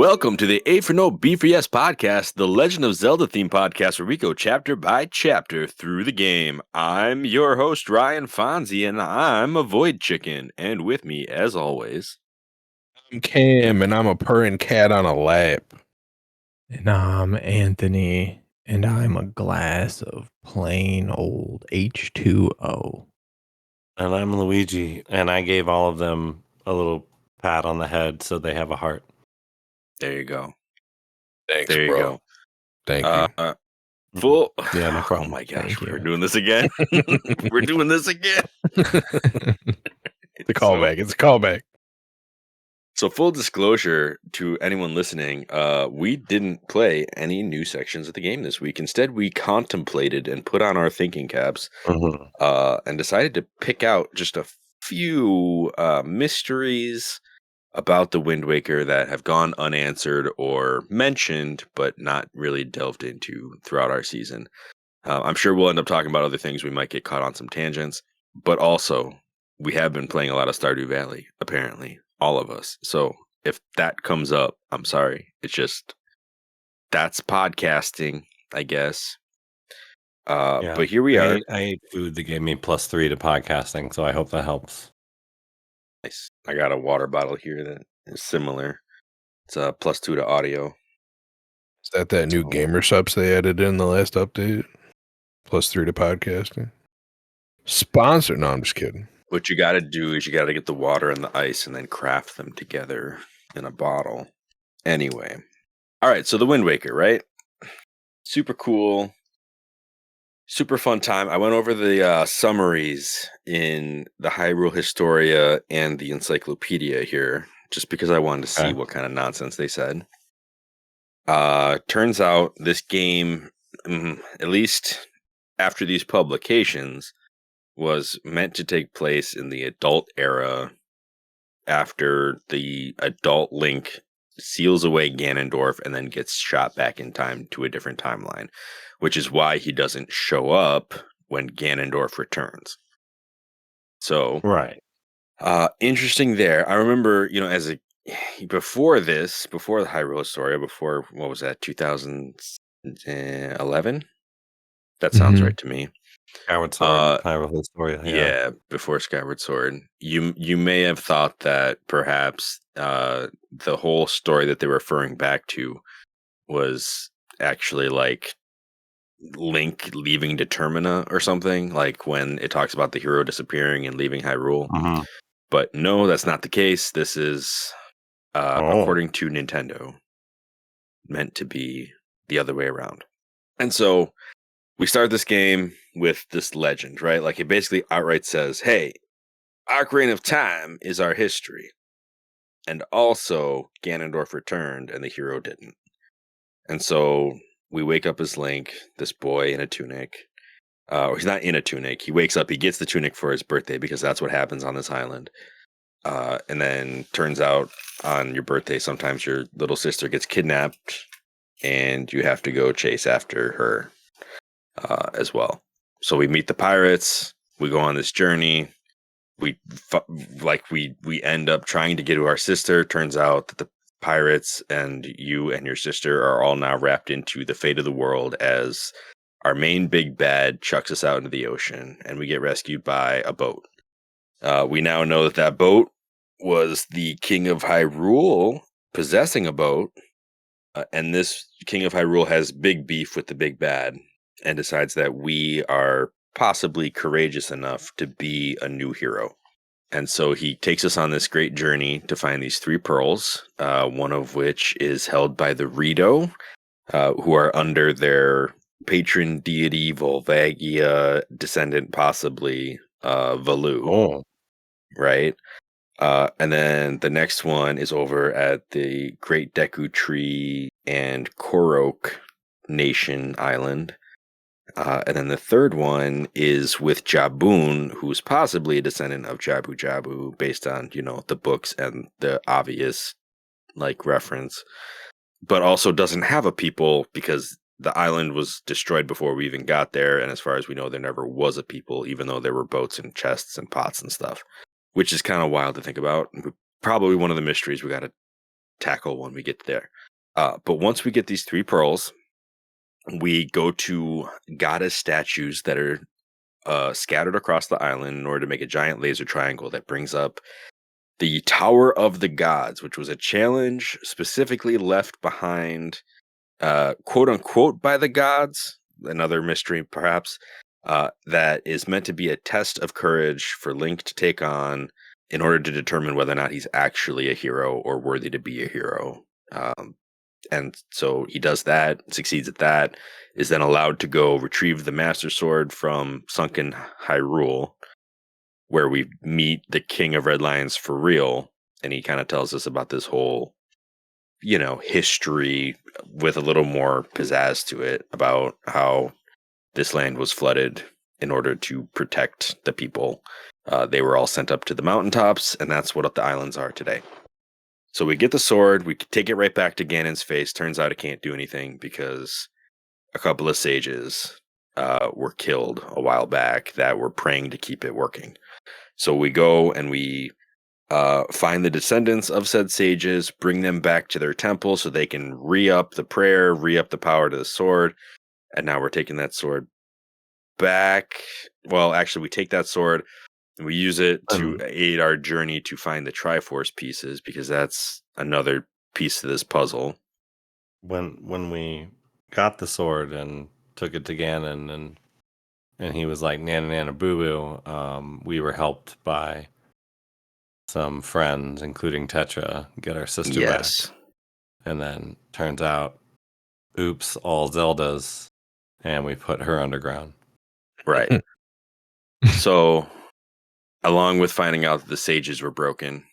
Welcome to the A4NB4Y podcast, the Legend of Zelda theme podcast where we go chapter by chapter through the game. I'm your host, Ryan Fonzie, and I'm a Void Chicken. And with me, as always, I'm Cam, and I'm a purring cat on a lap. And I'm Anthony, and I'm a glass of plain old H2O. And I'm Luigi, and I gave all of them a little pat on the head so they have a heart. there you go. Thanks, There you bro. go. Thank you. Full. Yeah, no problem. Oh my gosh, Thank we're you. doing this again. We're doing this again. It's a callback. It's a callback. So full disclosure to anyone listening, we didn't play any new sections of the game this week. Instead, we contemplated and put on our thinking caps and decided to pick out just a few mysteries about the Wind Waker that have gone unanswered or mentioned, but not really delved into throughout our season. I'm sure we'll end up talking about other things. We might get caught on some tangents, but also we have been playing a lot of Stardew Valley, apparently, all of us. So if that comes up, I'm sorry. It's just, that's podcasting, I guess. Yeah. But here we are. I ate food that gave me +3 to podcasting, so I hope that helps. Nice. I got a water bottle here that is similar. It's a +2 to audio. Is that new gamer subs they added in the last update? +3 to podcasting. Sponsor? No, I'm just kidding. What you got to do is you got to get the water and the ice and then craft them together in a bottle. Anyway. All right. So the Wind Waker, right? Super cool. Super fun time. I went over the summaries in the Hyrule Historia and the Encyclopedia here, just because I wanted to see what kind of nonsense they said. Turns out this game, at least after these publications, was meant to take place in the adult era after the adult Link seals away Ganondorf and then gets shot back in time to a different timeline, which is why he doesn't show up when Ganondorf returns. So, Right. Interesting there. I remember, before the Hyrule Historia, before, what was that, 2011? That sounds right to me. Skyward Sword, Hyrule Historia. Yeah, before Skyward Sword. You may have thought that perhaps the whole story that they're referring back to was actually like Link leaving Determina or something, like when it talks about the hero disappearing and leaving Hyrule. But no, that's not the case. This is, according to Nintendo, meant to be the other way around. And so we start this game with this legend, right? Like it basically outright says, hey, Ocarina of Time is our history. And also Ganondorf returned and the hero didn't. And so we wake up as Link, this boy in a tunic. Or he's not in a tunic. He wakes up, he gets the tunic for his birthday because that's what happens on this island. And then turns out on your birthday, sometimes your little sister gets kidnapped and you have to go chase after her as well. So we meet the pirates. We go on this journey. We end up trying to get to our sister. Turns out that the pirates and you and your sister are all now wrapped into the fate of the world as our main big bad chucks us out into the ocean and we get rescued by a boat. We now know that boat was the King of Hyrule possessing a boat. And this King of Hyrule has big beef with the big bad and decides that we are possibly courageous enough to be a new hero. And so he takes us on this great journey to find these 3 pearls, one of which is held by the Rito, who are under their patron deity, Volvagia, descendant possibly, Valu. Right? And then the next one is over at the Great Deku Tree and Korok Nation Island. And then the third one is with Jaboon, who's possibly a descendant of Jabu Jabu based on, the books and the obvious reference, but also doesn't have a people because the island was destroyed before we even got there. And as far as we know, there never was a people, even though there were boats and chests and pots and stuff, which is kind of wild to think about. Probably one of the mysteries we got to tackle when we get there. But once we get these 3 pearls, we go to goddess statues that are scattered across the island in order to make a giant laser triangle that brings up the Tower of the Gods, which was a challenge specifically left behind, quote unquote, by the gods. Another mystery, perhaps, that is meant to be a test of courage for Link to take on in order to determine whether or not he's actually a hero or worthy to be a hero. And so he does that, succeeds at that, is then allowed to go retrieve the Master Sword from sunken Hyrule, where we meet the King of Red Lions for real. And he kind of tells us about this whole, history with a little more pizzazz to it about how this land was flooded in order to protect the people. They were all sent up to the mountaintops, and that's what the islands are today. So we get the sword, we take it right back to Ganon's face. Turns out it can't do anything because a couple of sages were killed a while back that were praying to keep it working. So we go and we find the descendants of said sages, bring them back to their temple so they can re-up the prayer, re-up the power to the sword. And now we're taking that sword back. Well, actually, we take that sword and we use it to aid our journey to find the Triforce pieces, because that's another piece of this puzzle. When we got the sword and took it to Ganon and he was like, Nana Nana Boo Boo, we were helped by some friends, including Tetra, get our sister back. And then turns out, oops, all Zeldas, and we put her underground. Right. So, along with finding out that the sages were broken,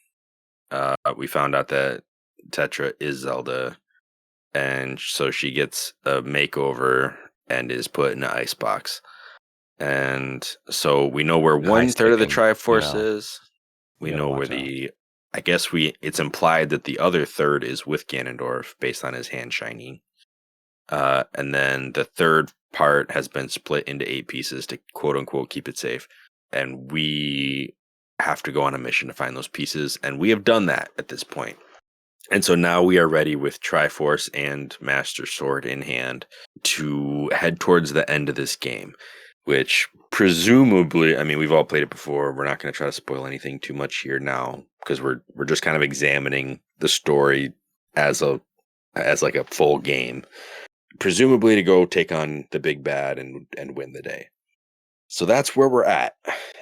we found out that Tetra is Zelda, and so she gets a makeover and is put in an icebox. And so we know where 1/3 of the Triforce is. We know where it's implied that the other third is with Ganondorf based on his hand shining. And then the third part has been split into 8 pieces to quote unquote keep it safe. And we have to go on a mission to find those pieces. And we have done that at this point. And so now we are ready with Triforce and Master Sword in hand to head towards the end of this game, which presumably, I mean, we've all played it before. We're not going to try to spoil anything too much here now, because we're just kind of examining the story as like a full game, presumably to go take on the big bad and win the day. So that's where we're at.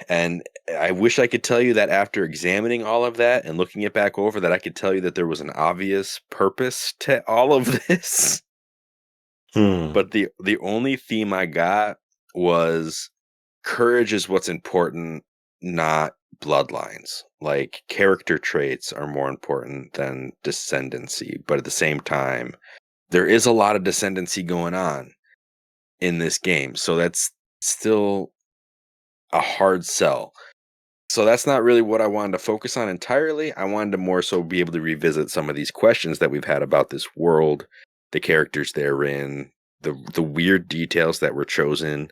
And I wish I could tell you that after examining all of that and looking it back over, that I could tell you that there was an obvious purpose to all of this. But the only theme I got was courage is what's important, not bloodlines. Like, character traits are more important than descendancy. But at the same time, there is a lot of descendancy going on in this game. So that's still a hard sell. So that's not really what I wanted to focus on entirely. I wanted to more so be able to revisit some of these questions that we've had about this world, the characters therein, the weird details that were chosen,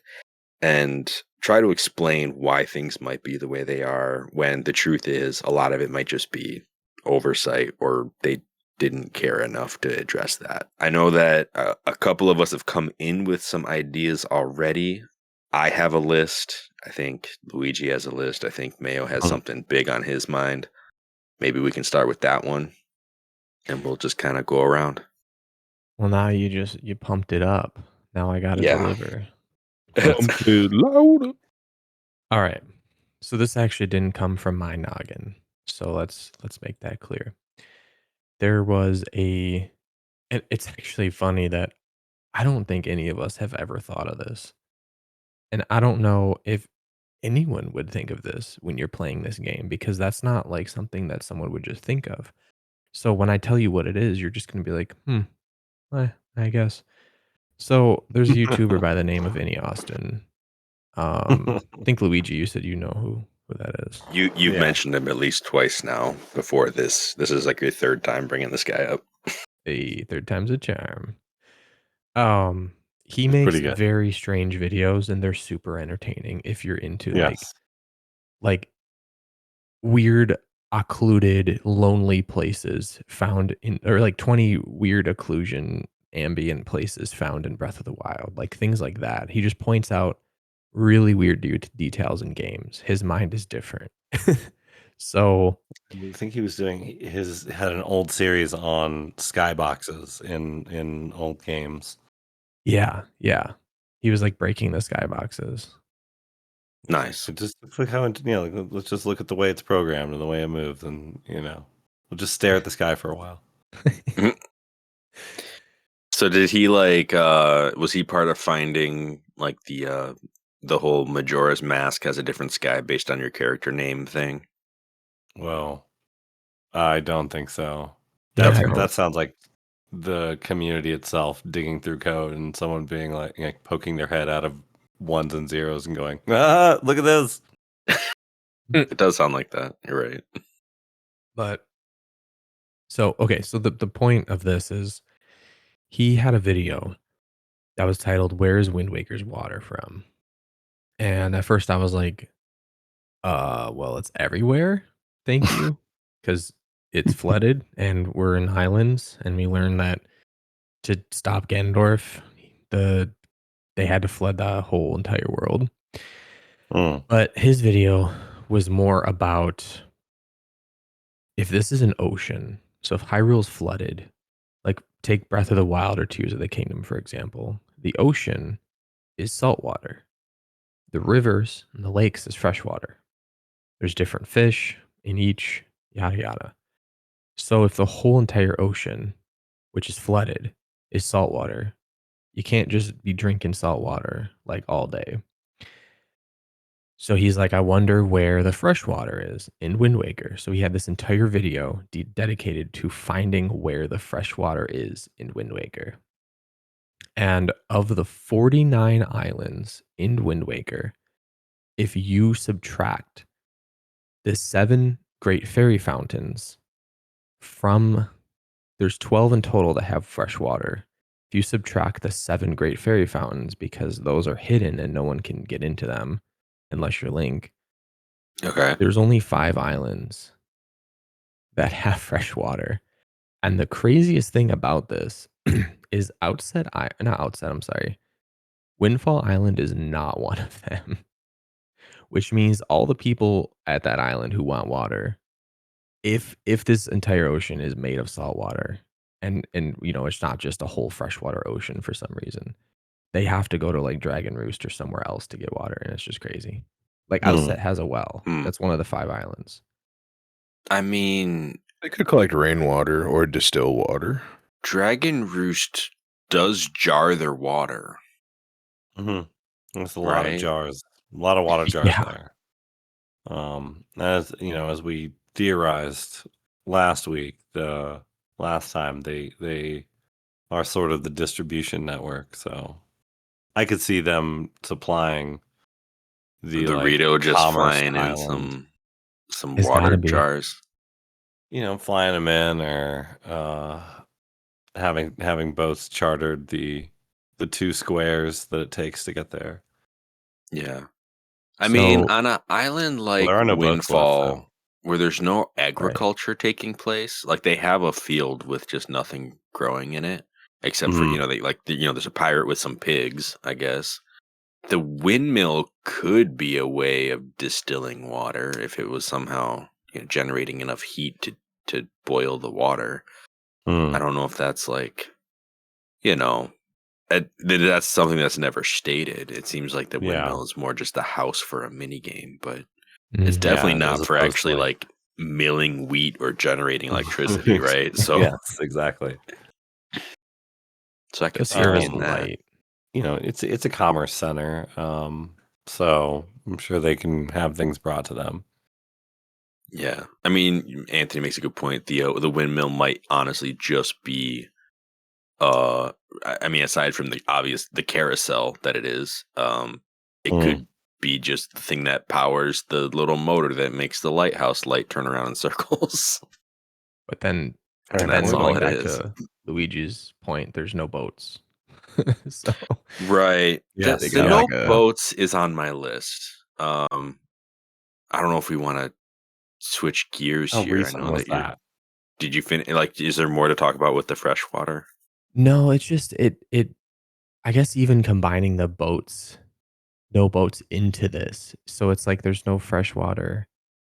and try to explain why things might be the way they are, when the truth is a lot of it might just be oversight, or they didn't care enough to address that. I know that a couple of us have come in with some ideas already. I have a list. I think Luigi has a list. I think Mayo has something big on his mind. Maybe we can start with that one, and we'll just kind of go around. Well, now you pumped it up. Now I gotta deliver. Pump it louder. All right. So this actually didn't come from my noggin. So let's make that clear. There was and it's actually funny that I don't think any of us have ever thought of this. And I don't know if anyone would think of this when you're playing this game, because that's not like something that someone would just think of. So when I tell you what it is, you're just going to be like, I guess. So there's a YouTuber by the name of Any Austin. I think Luigi, you said you know who that is. You've mentioned him at least twice now before this. This is like your third time bringing this guy up. A third time's a charm. He makes very strange videos, and they're super entertaining if you're into like weird occluded, lonely places found in, or like 20 weird occlusion ambient places found in Breath of the Wild, like things like that. He just points out really weird details in games. His mind is different. So, I think he was doing had an old series on skyboxes in old games. yeah, yeah. He was like breaking the skyboxes. Nice. So just look how like, let's just look at the way it's programmed and the way it moves, and we'll just stare at the sky for a while. So did he like was he part of finding like the whole Majora's Mask has a different sky based on your character name thing? Well, I don't think so. Yeah, That sounds like the community itself digging through code and someone being like poking their head out of ones and zeros and going, "Ah, look at this." It does sound like that. You're right. But so okay, so the point of this is he had a video that was titled "Where's Wind Waker's water from?" And at first I was like, well, it's everywhere. Thank you. Because it's flooded and we're in highlands, and we learned that to stop Ganondorf, they had to flood the whole entire world. Hmm. But his video was more about if this is an ocean, so if Hyrule's flooded, like take Breath of the Wild or Tears of the Kingdom, for example, the ocean is saltwater. The rivers and the lakes is freshwater. There's different fish in each, yada yada. So if the whole entire ocean, which is flooded, is saltwater, you can't just be drinking salt water like all day. So he's like, I wonder where the fresh water is in Wind Waker. So he had this entire video dedicated to finding where the fresh water is in Wind Waker. And of the 49 islands in Wind Waker, if you subtract the 7 great fairy fountains from, there's 12 in total that have fresh water. If you subtract the 7 great fairy fountains, because those are hidden and no one can get into them unless you're Link, Okay. there's only 5 islands that have fresh water. And the craziest thing about this is I'm sorry. Windfall Island is not one of them, which means all the people at that island who want water, if this entire ocean is made of salt water, and it's not just a whole freshwater ocean for some reason, they have to go to like Dragon Roost or somewhere else to get water, and it's just crazy. Like Outset has a well. That's one of the 5 islands. I mean, They could collect rainwater or distill water. Dragon Roost does jar their water. Mm-hmm. There's a lot of Right? jars, a lot of water jars Yeah. there. As as we theorized last week, the last time they are sort of the distribution network, so I could see them supplying the Dorito just commerce flying in island. some It's gotta water be. jars. Flying them in, or having boats chartered the 2 squares that it takes to get there. Yeah. I mean, So on an island like there are no boats left, Windfall, though. where there's no right. agriculture taking place, like they have a field with just nothing growing in it, except for Mhm. there's a pirate with some pigs, I guess. The windmill could be a way of distilling water if it was somehow generating enough heat to boil the water. I don't know if that's like, that's something that's never stated. It seems like the Yeah. windmill is more just a house for a mini game, but it's Mhm. definitely Yeah, not as for opposed to, actually like milling wheat or generating electricity, right? So, Yes, exactly. so I The could see it service being that. light. It's a commerce center, so I'm sure they can have things brought to them. Yeah, I mean, Anthony makes a good point. The windmill might honestly just be, I mean, aside from the carousel that it is, it could be just the thing that powers the little motor that makes the lighthouse light turn around in circles. But then And that's all going it back is. to Luigi's point, there's no boats. So Right. Yes, they The got no like a boats is on my list. I don't know if we want to switch gears How here. I recent know was that you're. that? Did you finish? Like, is there more to talk about with the freshwater? No, it's just it I guess even combining the boats, no boats into this. So it's like there's no fresh water.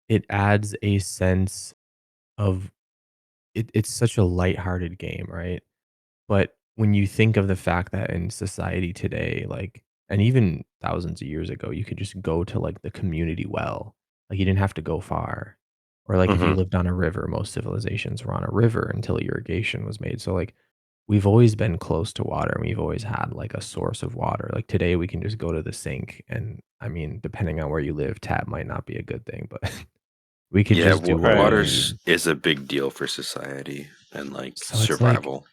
It adds a sense of it's such a lighthearted game, right? But when you think of the fact that in society today, like, and even thousands of years ago, you could just go to like the community well. Like you didn't have to go far. Or like if you Mhm. lived on a river, most civilizations were on a river until irrigation was made. So like we've always been close to water and we've always had like a source of water. Like today we can just go to the sink and I mean, depending on where you live, tap might not be a good thing, but we could Yeah, just do what we Right. water's need. is a big deal for society and like So it's like survival.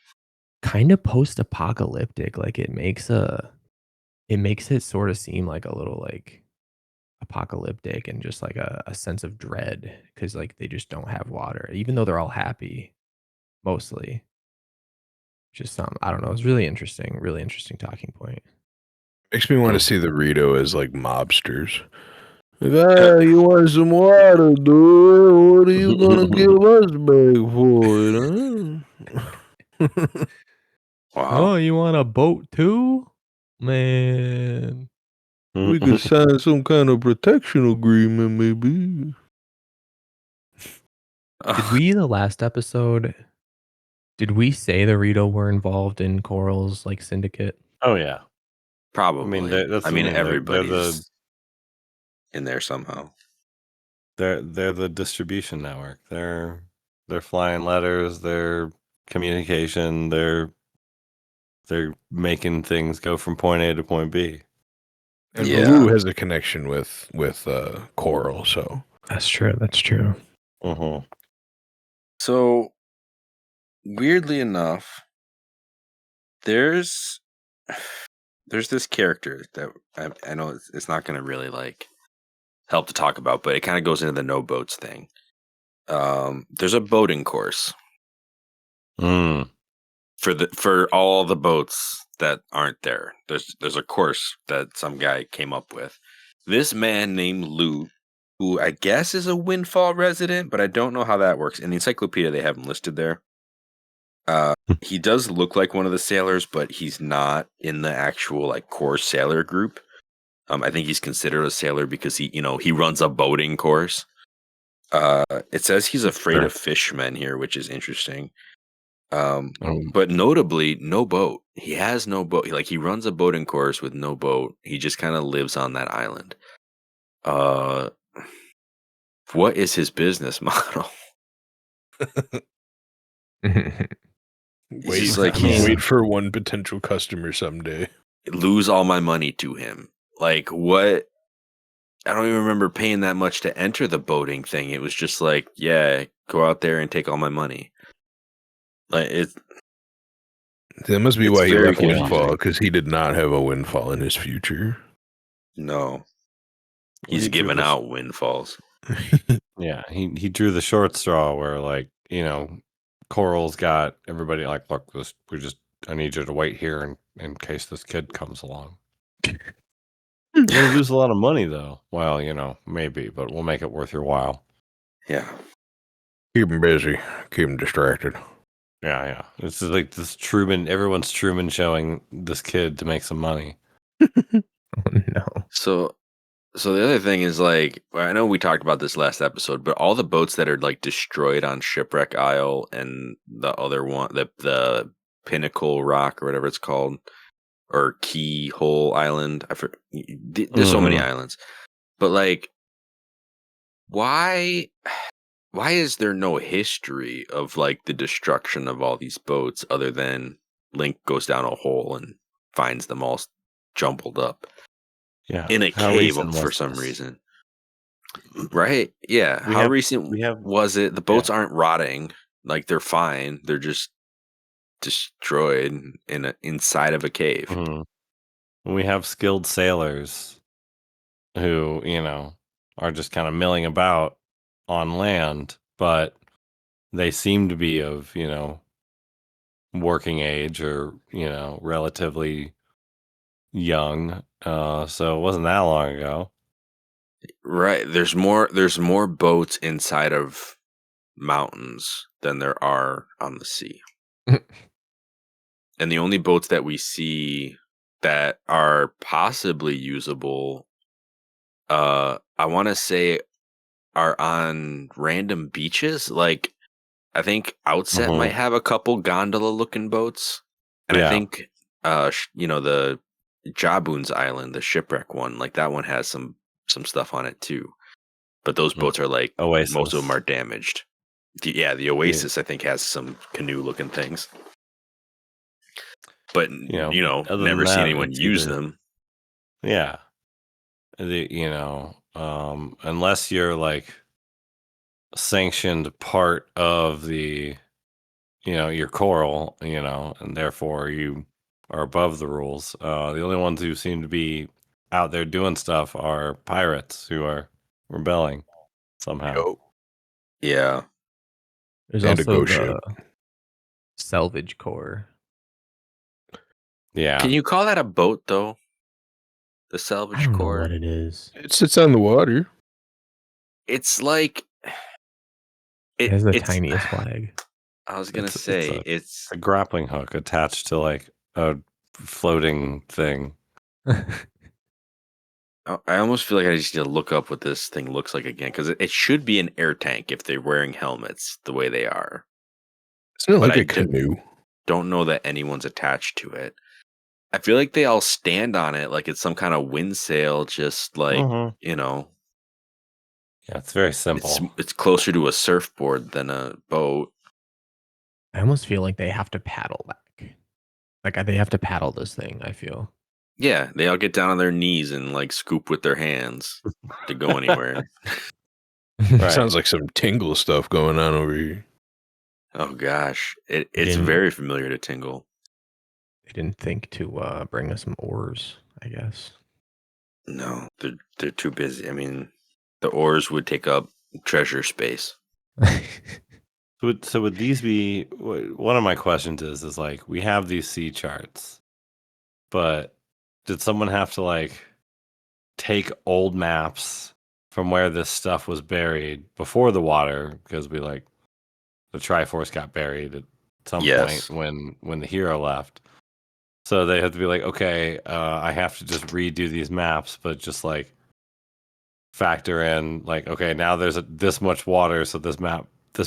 kind of post-apocalyptic. Like it makes it sort of seem like a little like apocalyptic and just like a sense of dread because like they just don't have water, even though they're all happy mostly. Just some I don't know. It's really interesting talking point. Makes me want Hmm. to see the Rito as like mobsters. Like, ah, you want some water, dude? What are you gonna give us back for it, huh? Wow. Oh, you want a boat too? Man. We could sign some kind of protection agreement, maybe. Did we the last episode did we say the Rito were involved in Coral's like syndicate? Oh yeah. I mean, Probably. that's I what I mean, mean. everybody's in there somehow. They're the distribution network. They're flying letters. They're communication. They're making things go from point A to point B. And Yeah. Baloo has a connection with Coral, so That's true. That's true. Mm-hmm. So weirdly enough, there's this character that I know it's not going to really like help to talk about, but it kind of goes into the no boats thing. There's a boating course Mm. for all the boats that aren't there. There's a course that some guy came up with. This man named Lou, who I guess is a Windfall resident, but I don't know how that works. In the encyclopedia, they have him listed there. He does look like one of the sailors, but he's not in the actual like core sailor group. I think he's considered a sailor because he runs a boating course. It says he's afraid Sure. of fishmen here, which is interesting. um, But notably, no boat. He has no boat. Like he runs a boating course with no boat. He just kind of lives on that island. What is his business model? He's just like wait for one potential customer someday. lose all my money to him. Like what? I don't even remember paying that much to enter the boating thing. It was just like, yeah, go out there and take all my money. Like That must be It's why he very left Windfall, confusing. because he did not have a Windfall in his future. No, Well, he's he drew giving the out windfalls. Yeah, he drew the short straw where like Coral's got everybody like, look, I need you to wait here in case this kid comes along. You're gonna lose a lot of money though. Well, maybe, but we'll make it worth your while. Yeah, Keep him busy. Keep him distracted. Yeah. It's just like this Truman. Everyone's Truman showing this kid to make some money. Oh, no. So the other thing is like I know we talked about this last episode, but all the boats that are like destroyed on Shipwreck Isle and the other one, the Pinnacle Rock or whatever it's called, or Keyhole Island. There's so many islands, but like, why is there no history of like the destruction of all these boats other than Link goes down a hole and finds them all jumbled up Yeah. in a How cave recent for was some this? reason? Right? Yeah. We How have- recent we have- was it? The boats aren't rotting. Like they're fine. They're just destroyed inside of a cave. Mhm. We have skilled sailors who, are just kind of milling about on land, but they seem to be of, working age or, relatively young. So it wasn't that long ago. Right. There's more boats inside of mountains than there are on the sea. And the only boats that we see that are possibly usable, I want to say, are on random beaches. Like, I think Outset might have a couple gondola-looking boats, and I Yeah. think, the Jaboon's Island, the shipwreck one, like that one has some stuff on it too. But those boats are like most of them Oasis. are damaged. The Oasis I think has some canoe-looking things, but Other than never seen that, anyone it's use either them. yeah, unless you're like sanctioned part of the your coral, and therefore you are above the rules. The only ones who seem to be out there doing stuff are pirates who are rebelling somehow. Yo, Yeah, There's and a also ghost ship. the Salvage Corps. Yeah. can you call that a boat though? The I Salvage don't know Corps. what it is. It sits on the water. It's like It has the it's. tiniest flag. I was gonna It's say it's. a grappling hook attached to like a floating thing. I almost feel like I just need to look up what this thing looks like again because it should be an air tank if they're wearing helmets the way they are. Isn't it But like I a canoe? don't know that anyone's attached to it. I feel like they all stand on it like it's some kind of wind sail, just like Mhm. Yeah, it's very simple. it's closer to a surfboard than a boat. I almost feel like they have to paddle back. Like they have to paddle this thing, I feel. Yeah, they all get down on their knees and like scoop with their hands to go anywhere. Right. Sounds like some Tingle stuff going on over here. Oh gosh, it's didn't- very familiar to Tingle. They didn't think to bring us some oars, I guess. No, they're too busy. I mean, the oars would take up treasure space. So would these be one of my questions is like we have these sea charts, but did someone have to like take old maps from where this stuff was buried before the water because the Triforce got buried at some Yes. point when the hero left. So they have to be like, okay, I have to just redo these maps, but just like factor in like, okay, now there's this much water, so this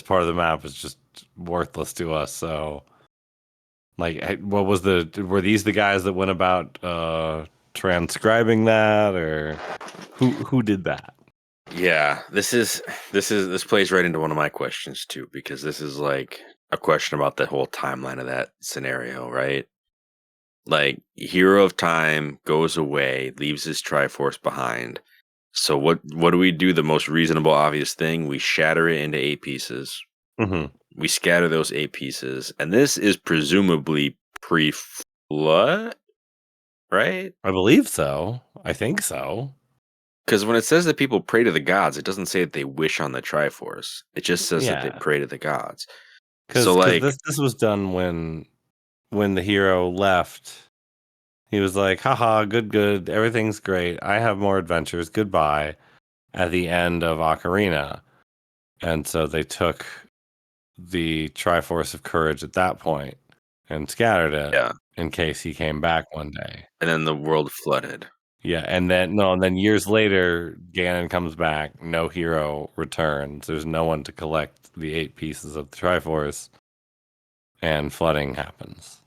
part of the map is just worthless to us. So, like, were these the guys that went about transcribing that, or who did that? Yeah, this plays right into one of my questions too, because this is like a question about the whole timeline of that scenario, right? Like, Hero of Time goes away, leaves his Triforce behind. So what do we do? The most reasonable, obvious thing: we shatter it into 8 pieces. Mm-hmm. We scatter those 8 pieces, and this is presumably pre-flood, right? I believe so. I think so. Because when it says that people pray to the gods, it doesn't say that they wish on the Triforce. It just says that they Yeah. pray to the gods. Because So, like, this was done when the hero left. He was like, haha, good, everything's great. I have more adventures. Goodbye. At the end of Ocarina. And so they took the Triforce of Courage at that point and scattered it yeah. in case he came back one day. And then the world flooded. Yeah, and then years later, Ganon comes back. No hero returns. There's no one to collect the 8 pieces of the Triforce, and flooding happens.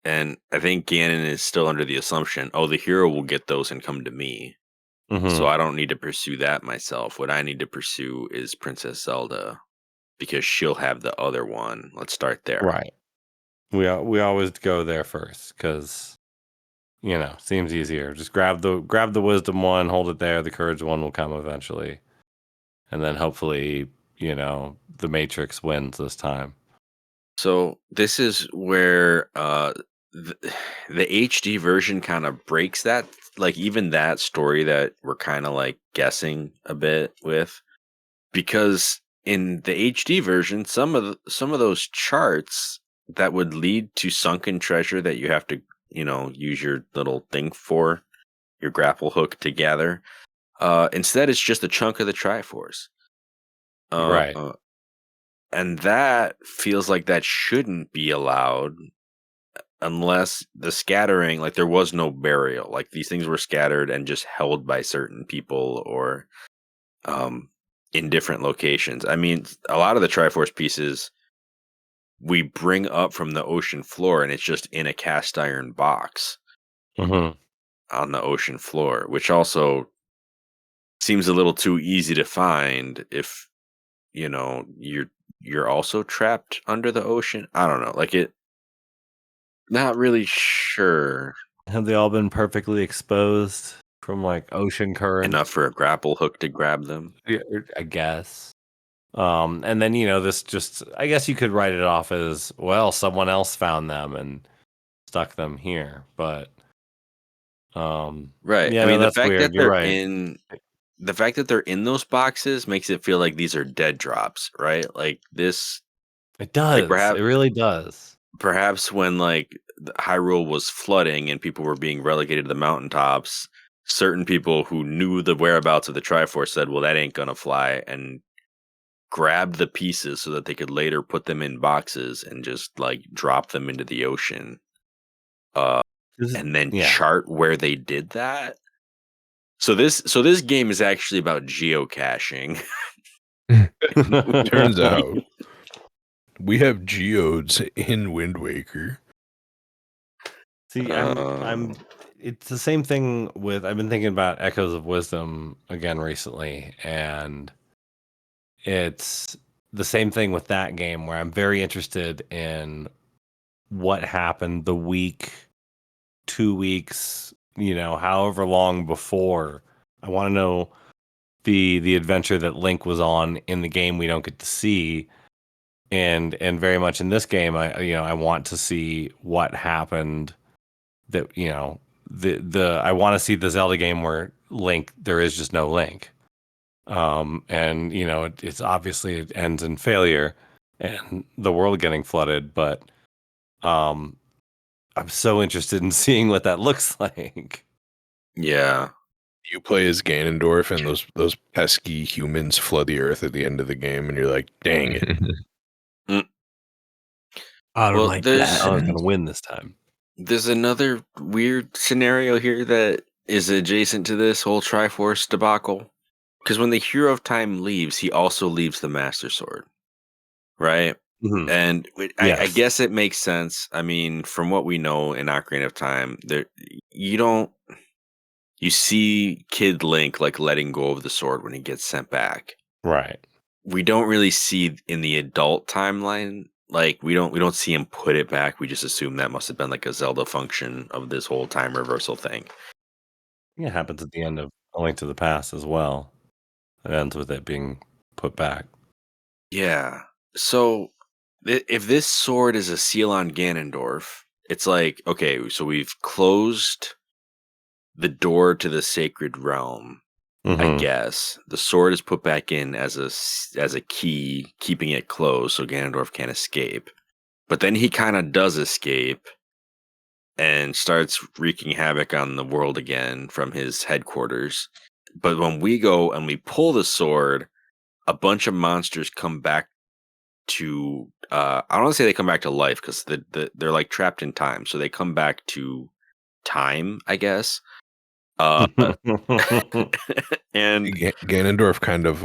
And I think Ganon is still under the assumption, oh, the hero will get those and come to me. Mm-hmm. So I don't need to pursue that myself. What I need to pursue is Princess Zelda, because she'll have the other one. Let's start there. Right. We always go there first because seems easier. Just grab the wisdom one, hold it there. The courage one will come eventually, and then hopefully the Matrix wins this time. So this is where the HD version kind of breaks that, like, even that story that we're kind of like guessing a bit with, because in the HD version, some of those charts that would lead to sunken treasure that you have to use your little thing for, your grapple hook to gather, Instead, it's just a chunk of the Triforce. Right. And that feels like that shouldn't be allowed unless the scattering, like there was no burial. Like these things were scattered and just held by certain people or in different locations. I mean, a lot of the Triforce pieces we bring up from the ocean floor and it's just in a cast iron box Mm-hmm. on the ocean floor, which also seems a little too easy to find if you're also trapped under the ocean. I don't know, like it not really sure. Have they all been perfectly exposed from like ocean current? Enough for a grapple hook to grab them. Yeah, I guess. And then this just I guess you could write it off as well, someone else found them and stuck them here. But Right. yeah, I no, mean, that's weird. You're right. the fact that they're in those boxes makes it feel like these are dead drops, right? Like this, It like does. It really does. perhaps when like Hyrule was flooding and people were being relegated to the mountaintops, certain people who knew the whereabouts of the Triforce said, "Well, that ain't gonna fly," and grabbed the pieces so that they could later put them in boxes and just like drop them into the ocean. And then Yeah. chart where they did that. So this game is actually about geocaching. Turns out we have geodes in Wind Waker. See, I'm it's the same thing with I've been thinking about Echoes of Wisdom again recently, and it's the same thing with that game where I'm very interested in what happened the week, 2 weeks, however long before. I want to know the adventure that Link was on in the game we don't get to see, and very much in this game I want to see what happened. That the I want to see the Zelda game where Link there is just no Link, and it's obviously it ends in failure and the world getting flooded, but I'm so interested in seeing what that looks like. Yeah. You play as Ganondorf and those pesky humans flood the earth at the end of the game, and you're like, dang it. I don't Well, like there's I was that. gonna win this time. there's another weird scenario here that is adjacent to this whole Triforce debacle. Because when the Hero of Time leaves, he also leaves the Master Sword, right? Mhm. And I Yes. guess it makes sense. I mean, from what we know in Ocarina of Time, you see Kid Link like letting go of the sword when he gets sent back. Right. We don't really see in the adult timeline, like we don't see him put it back. We just assume that must have been like a Zelda function of this whole time reversal thing. It happens at the end of A Link to the Past as well. It ends with it being put back. Yeah. So if this sword is a seal on Ganondorf, it's like, okay, so we've closed the door to the sacred realm. I Mhm. guess the sword is put back in as a key, keeping it closed so Ganondorf can't escape. But then he kind of does escape and starts wreaking havoc on the world again from his headquarters. But when we go and we pull the sword, a bunch of monsters come back to I don't want to say they come back to life because they're like trapped in time, so they come back to time, I guess. And Ganondorf kind of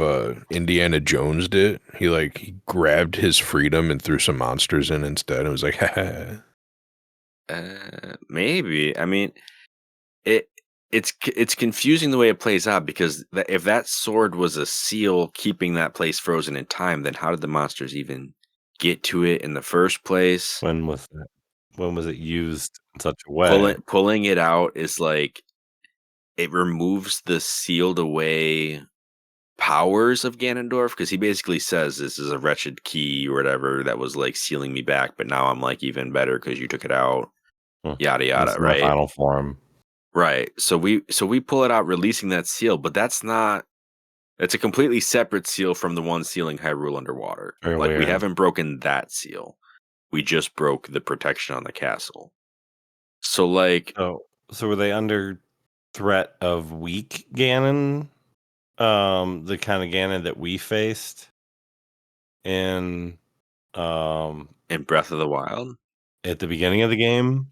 Indiana Jones'd it. He grabbed his freedom and threw some monsters in instead. It was like, maybe. I mean, it's confusing the way it plays out because if that sword was a seal keeping that place frozen in time, then how did the monsters even get to it in the first place? When was that? When was it used in such a way? Pulling it out is like it removes the sealed away powers of Ganondorf because he basically says this is a wretched key or whatever that was like sealing me back, but now I'm like even better because you took it out. Yada yada, It's in the right? final form. Right. So we pull it out, releasing that seal, but it's a completely separate seal from the one sealing Hyrule underwater. Very Like we weird. haven't broken that seal. We just broke the protection on the castle. So like So were they under threat of weak Ganon the kind of Ganon that we faced in In Breath of the Wild? at the beginning of the game.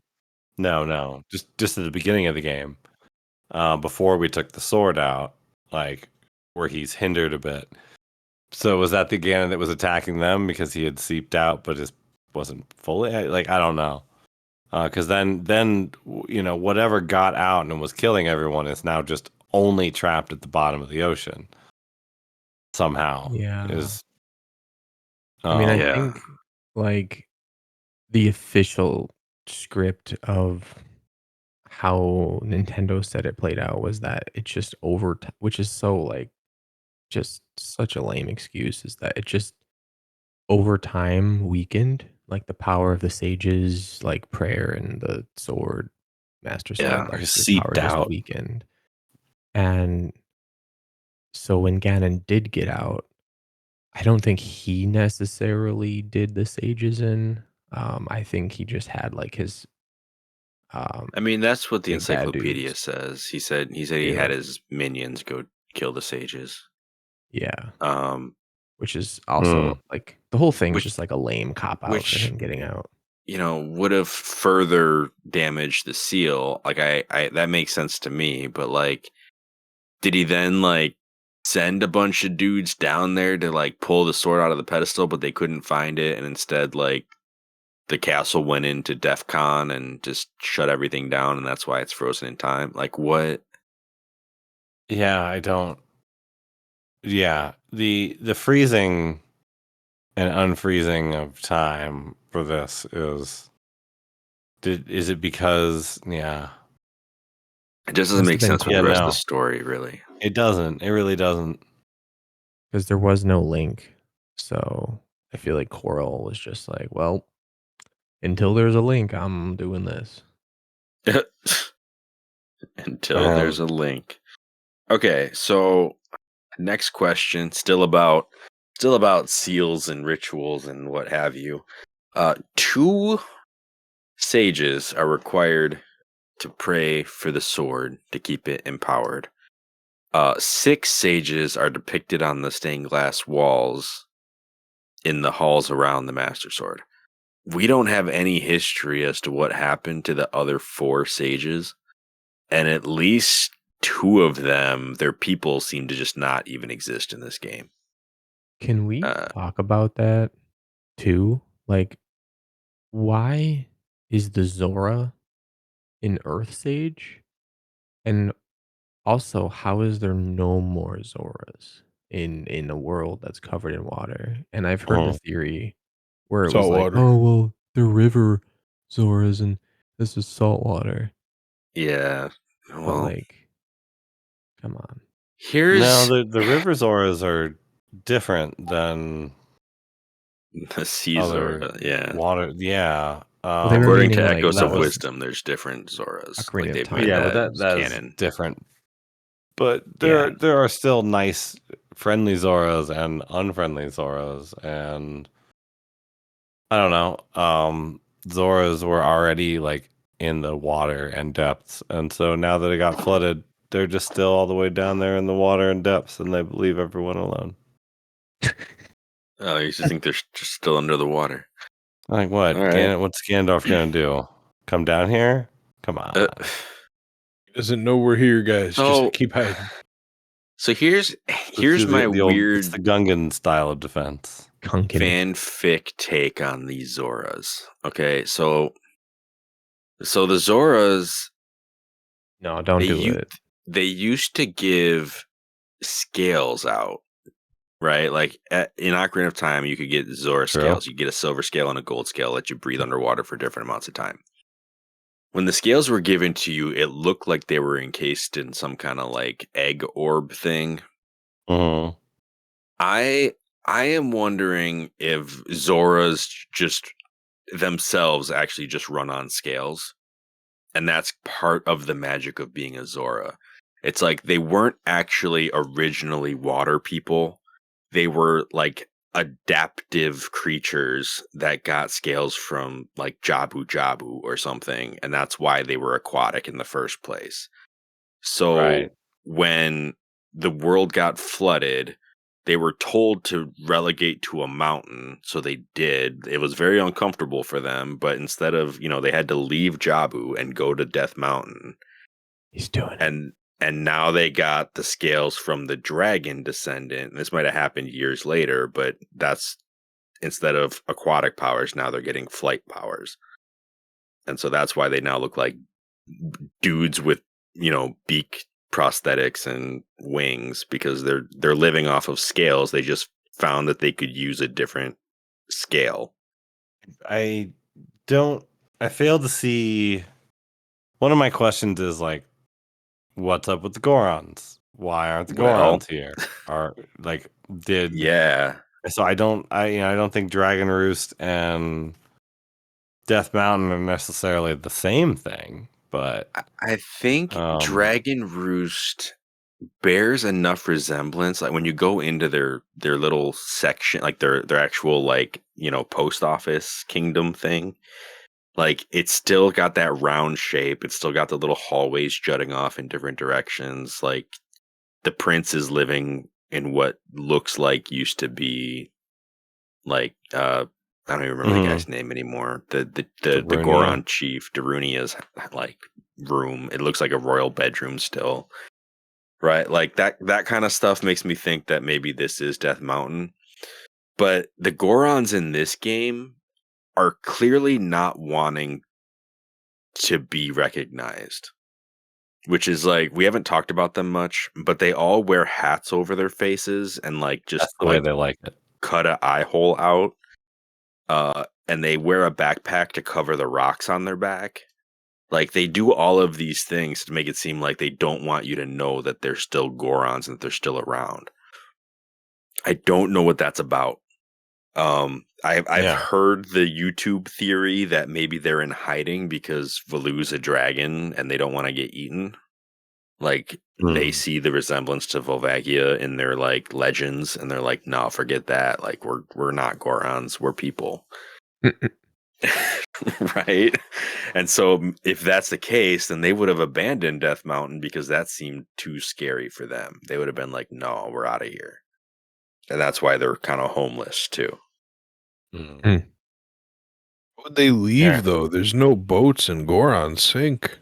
No, just at the beginning of the game, before we took the sword out, like where he's hindered a bit. So was that the Ganon that was attacking them because he had seeped out, but just wasn't fully? Like, I don't know. Because then whatever got out and was killing everyone is now just only trapped at the bottom of the ocean somehow. Yeah. Is I mean, I Yeah. think like the official script of how Nintendo said it played out was that it just which is so like just such a lame excuse, is that it just over time weakened like the power of the sages, like prayer and the sword, master sword, Yeah, like or their power seeped just out. weakened. And so when Ganon did get out, I don't think he necessarily did the sages in. I think he just had like his I mean, that's what the big bad encyclopedia dudes. says. He said he had Yeah. his minions go kill the sages. Yeah. Um, Which is also like the whole thing's which just like a lame cop out for which him getting out. would have further damaged the seal. Like I that makes sense to me, but like, did he then like send a bunch of dudes down there to like pull the sword out of the pedestal, but they couldn't find it, and instead like the castle went into DEF CON and just shut everything down, and that's why it's frozen in time? Like, what? Yeah, I don't. Yeah, the freezing and unfreezing of time for this is it because It just doesn't Must make have been sense with the cool rest of the no. story, really. It doesn't. It really doesn't. because there was no link. So I feel like Coral was just like, well, until there's a link, I'm doing this. Until there's a link. Okay, so next question, still about seals and rituals and what have you. 2 sages are required to pray for the sword to keep it empowered. 6 sages are depicted on the stained glass walls in the halls around the Master Sword. We don't have any history as to what happened to the other 4 sages, and at least 2 of them, their people seem to just not even exist in this game. Can we talk about that too? Like, why is the Zora an Earth Sage? And also, how is there no more Zoras in a world that's covered in water? And I've heard the theory where it was Salt like, water. oh well, the river Zoras and this is salt water. Yeah, But well, like, come on. No, here's the river Zoras are different than the sea other Zora. Yeah, water. Yeah. Well, they were according to meaning like Echoes that of was Wisdom, there's different Zoras. Ocarina Like of they've Time. made yeah, but that that is canon. different. But Yeah. there are still nice friendly Zoras and unfriendly Zoras, and I don't know. Zoras were already like in the water and depths, and so now that it got flooded, they're just still all the way down there in the water and depths, and they leave everyone alone. Oh, you just think they're just still under the water. Like what? All right. What's Gandalf gonna do? Come down here? Come on. He doesn't know we're here, guys. So- Just keep hiding. So here's Let's do my the old, weird it's the Gungan style of defense. Kunkin. fanfic take on these Zoras. Okay, so the Zoras, No, don't do it. they used to give scales out, right? Like in Ocarina of Time, you could get Zora True. scales. You get a silver scale and a gold scale, let you breathe underwater for different amounts of time. When the scales were given to you, it looked like they were encased in some kind of like egg orb thing. Mm-hmm. I am wondering if Zoras just themselves actually just run on scales, and that's part of the magic of being a Zora. It's like they weren't actually originally water people. They were like adaptive creatures that got scales from like Jabu Jabu or something, and that's why they were aquatic in the first place. So Right. when the world got flooded. They were told to relegate to a mountain, so they did. It was very uncomfortable for them, but instead of, they had to leave Jabu and go to Death Mountain. He's doing it. And now they got the scales from the dragon descendant. This might have happened years later, but that's instead of aquatic powers, now they're getting flight powers. And so that's why they now look like dudes with, beak prosthetics and wings, because they're living off of scales. They just found that they could use a different scale. I fail to see. One of my questions is like, what's up with the Gorons? Why aren't the Gorons here? Yeah. So I don't think Dragon Roost and Death Mountain are necessarily the same thing, but I think Dragon Roost bears enough resemblance. Like when you go into their little section, like their actual post office kingdom thing, like it's still got that round shape. It's still got the little hallways jutting off in different directions. Like the prince is living in what looks like used to be like I don't even remember the guy's name anymore. The Goron chief, Darunia's like room. It looks like a royal bedroom still. Right? Like that kind of stuff makes me think that maybe this is Death Mountain. But the Gorons in this game are clearly not wanting to be recognized. Which is like, we haven't talked about them much, but they all wear hats over their faces and just that's the way they like it. Cut an eye hole out. And they wear a backpack to cover the rocks on their back. Like they do all of these things to make it seem like they don't want you to know that they're still Gorons and that they're still around. I don't know what that's about. I've heard the YouTube theory that maybe they're in hiding because Valu's a dragon and they don't want to get eaten. Like they see the resemblance to Volvagia in their legends, and they're like, "No, forget that. Like we're not Gorons, we're people." Right? And so if that's the case, then they would have abandoned Death Mountain because that seemed too scary for them. They would have been like, "No, we're out of here." And that's why they're kind of homeless too. Would they leave though? There's no boats in Goron sink.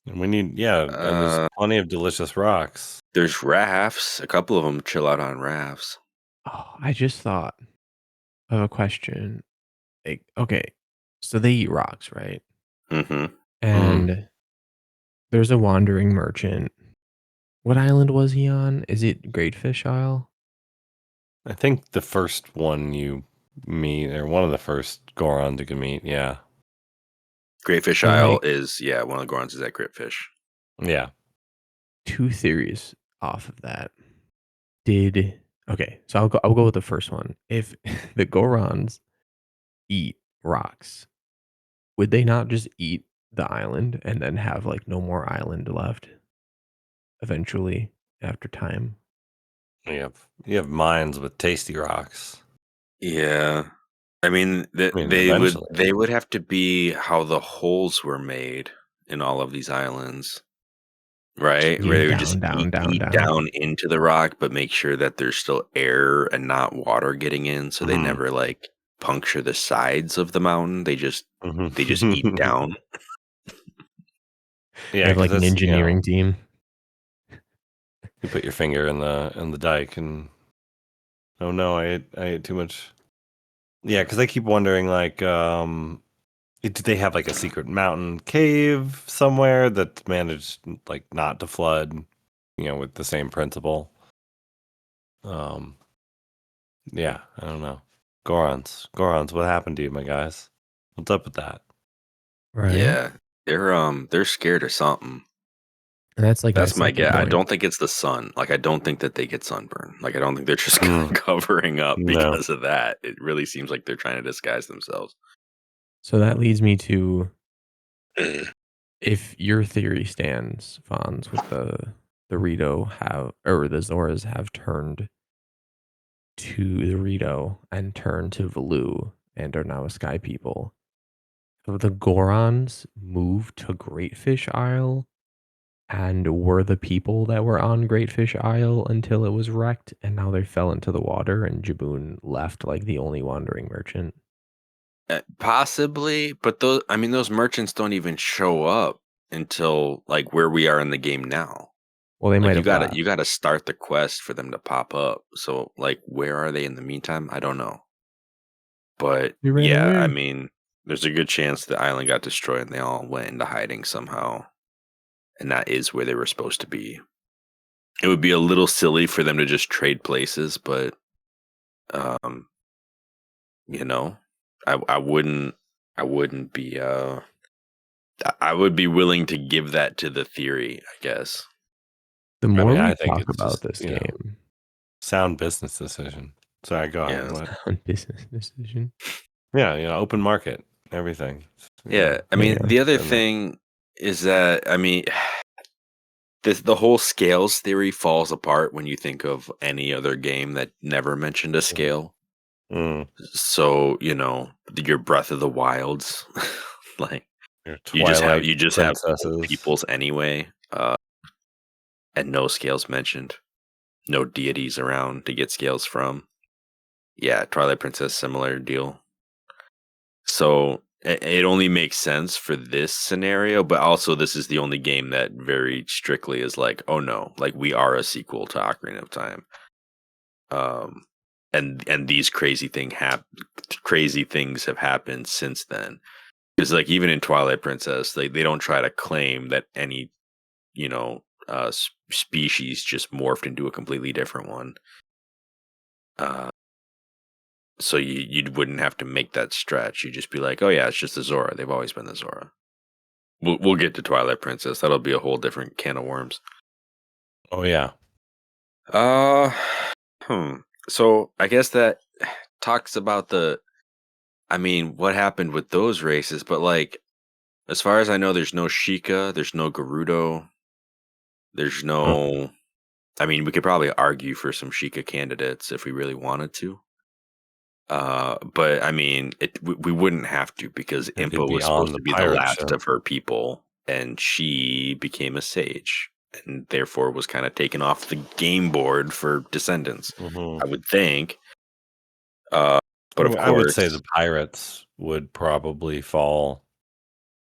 And we need and there's plenty of delicious rocks. There's rafts. A couple of them chill out on rafts. Oh, I just thought of a question. Like, okay, so they eat rocks, right? Mm-hmm. And there's a wandering merchant. What island was he on? Is it Great Fish Isle? I think the first one you meet, or one of the first Gorons you can meet, yeah. Great Fish Isle is, one of the Gorons is at Great Fish. Yeah. Two theories off of that. Okay, so I'll go with the first one. If the Gorons eat rocks, would they not just eat the island and then have no more island left eventually after time? You have mines with tasty rocks. Yeah. I mean, they would have to be how the holes were made in all of these islands, right? Where they would just eat down into the rock, but make sure that there's still air and not water getting in, so they never puncture the sides of the mountain. They just eat down. Yeah, have an engineering team. You put your finger in the dike, and oh no, I ate too much. Yeah, because I keep wondering, do they have a secret mountain cave somewhere that's managed not to flood, with the same principle? Yeah, I don't know. Gorons, what happened to you, my guys? What's up with that? Right. Yeah, they're scared of something. And that's that's my guess. I don't think it's the sun. I don't think that they get sunburn. I don't think they're just covering up because of that. It really seems like they're trying to disguise themselves. So that leads me to, if your theory stands, Fonz, with the Rito the Zoras have turned to the Rito and turned to Valu and are now a sky people. Have the Gorons moved to Great Fish Isle and were the people that were on Great Fish Isle until it was wrecked, and now they fell into the water, and Jaboon left like the only wandering merchant. Possibly, but those merchants don't even show up until like where we are in the game now. Well, they Like might have left. you gotta start the quest for them to pop up. So like, where are they in the meantime? I don't know. But They ran yeah, I away. mean, there's a good chance the island got destroyed and they all went into hiding somehow, and that is where they were supposed to be. It would be a little silly for them to just trade places, but um, you know, I wouldn't be I would be willing to give that to the theory, I guess. The I more mean, we I think talk it's about just, this game, sound business decision. Sorry, go ahead. Yeah. What? on business decision. Yeah, open market, everything. Yeah, I mean, Yeah. the other and thing is that I mean, the whole scales theory falls apart when you think of any other game that never mentioned a scale. Mm, So, your Breath of the Wilds, like your you Twilight just have old princesses. peoples anyway, and no scales mentioned, no deities around to get scales from. Yeah, Twilight Princess, similar deal. So it only makes sense for this scenario, but also this is the only game that very strictly is like, oh no, like we are a sequel to Ocarina of Time. Um, and these crazy things have happened since then. Because like even in Twilight Princess, they don't try to claim that any species just morphed into a completely different one. So you wouldn't have to make that stretch. You'd just be like, oh yeah, it's just the Zora. They've always been the Zora. We'll get to Twilight Princess. That'll be a whole different can of worms. Oh yeah. Uh, So I guess that talks about what happened with those races, but like, as far as I know, there's no Sheikah, there's no Gerudo, there's no. I mean, we could probably argue for some Sheikah candidates if we really wanted to. But I mean, we wouldn't have to because It could Impa be was on supposed the to be the pirate last ship. of her people, and she became a sage, and therefore was kind of taken off the game board for Descendants. Mhm. I would think. But of I would say course, the pirates would probably fall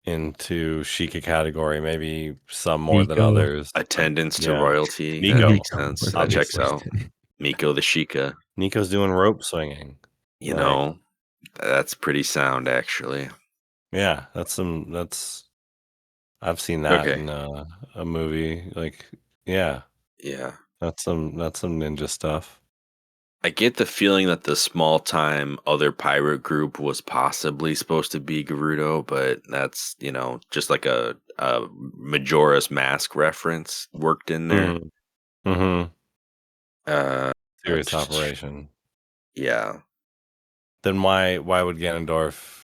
into Sheikah category, maybe some more than Nico. others. but attendance to yeah. royalty, that Nico, makes sense. That checks obviously. out. Miko the Sheikah, Nico's doing rope swinging. you Like, know, that's pretty sound actually. yeah, I've seen that Okay. in a movie. Like, yeah, Yeah. that's some ninja stuff. I get the feeling that the small time other pirate group was possibly supposed to be Gerudo, but that's, just like a Majora's Mask reference worked in there. Mm-hmm. Uh, Serious operation. yeah. Then why would Ganondorf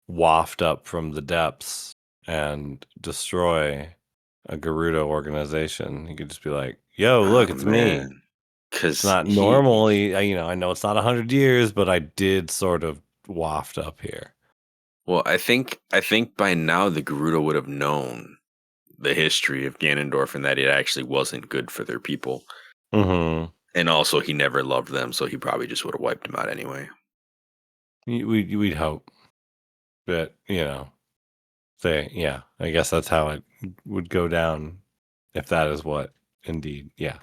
waft up from the depths and destroy a Gerudo organization? He could just be like, "Yo, look, it's me." It's Because not normally, I know it's not 100 years, but I did sort of waft up here. well, I think by now the Gerudo would have known the history of Ganondorf and that it actually wasn't good for their people. Mm-hmm. And also, he never loved them, so he probably just would have wiped them out anyway. We'd hope, but I guess that's how it would go down if that is what indeed. Yeah.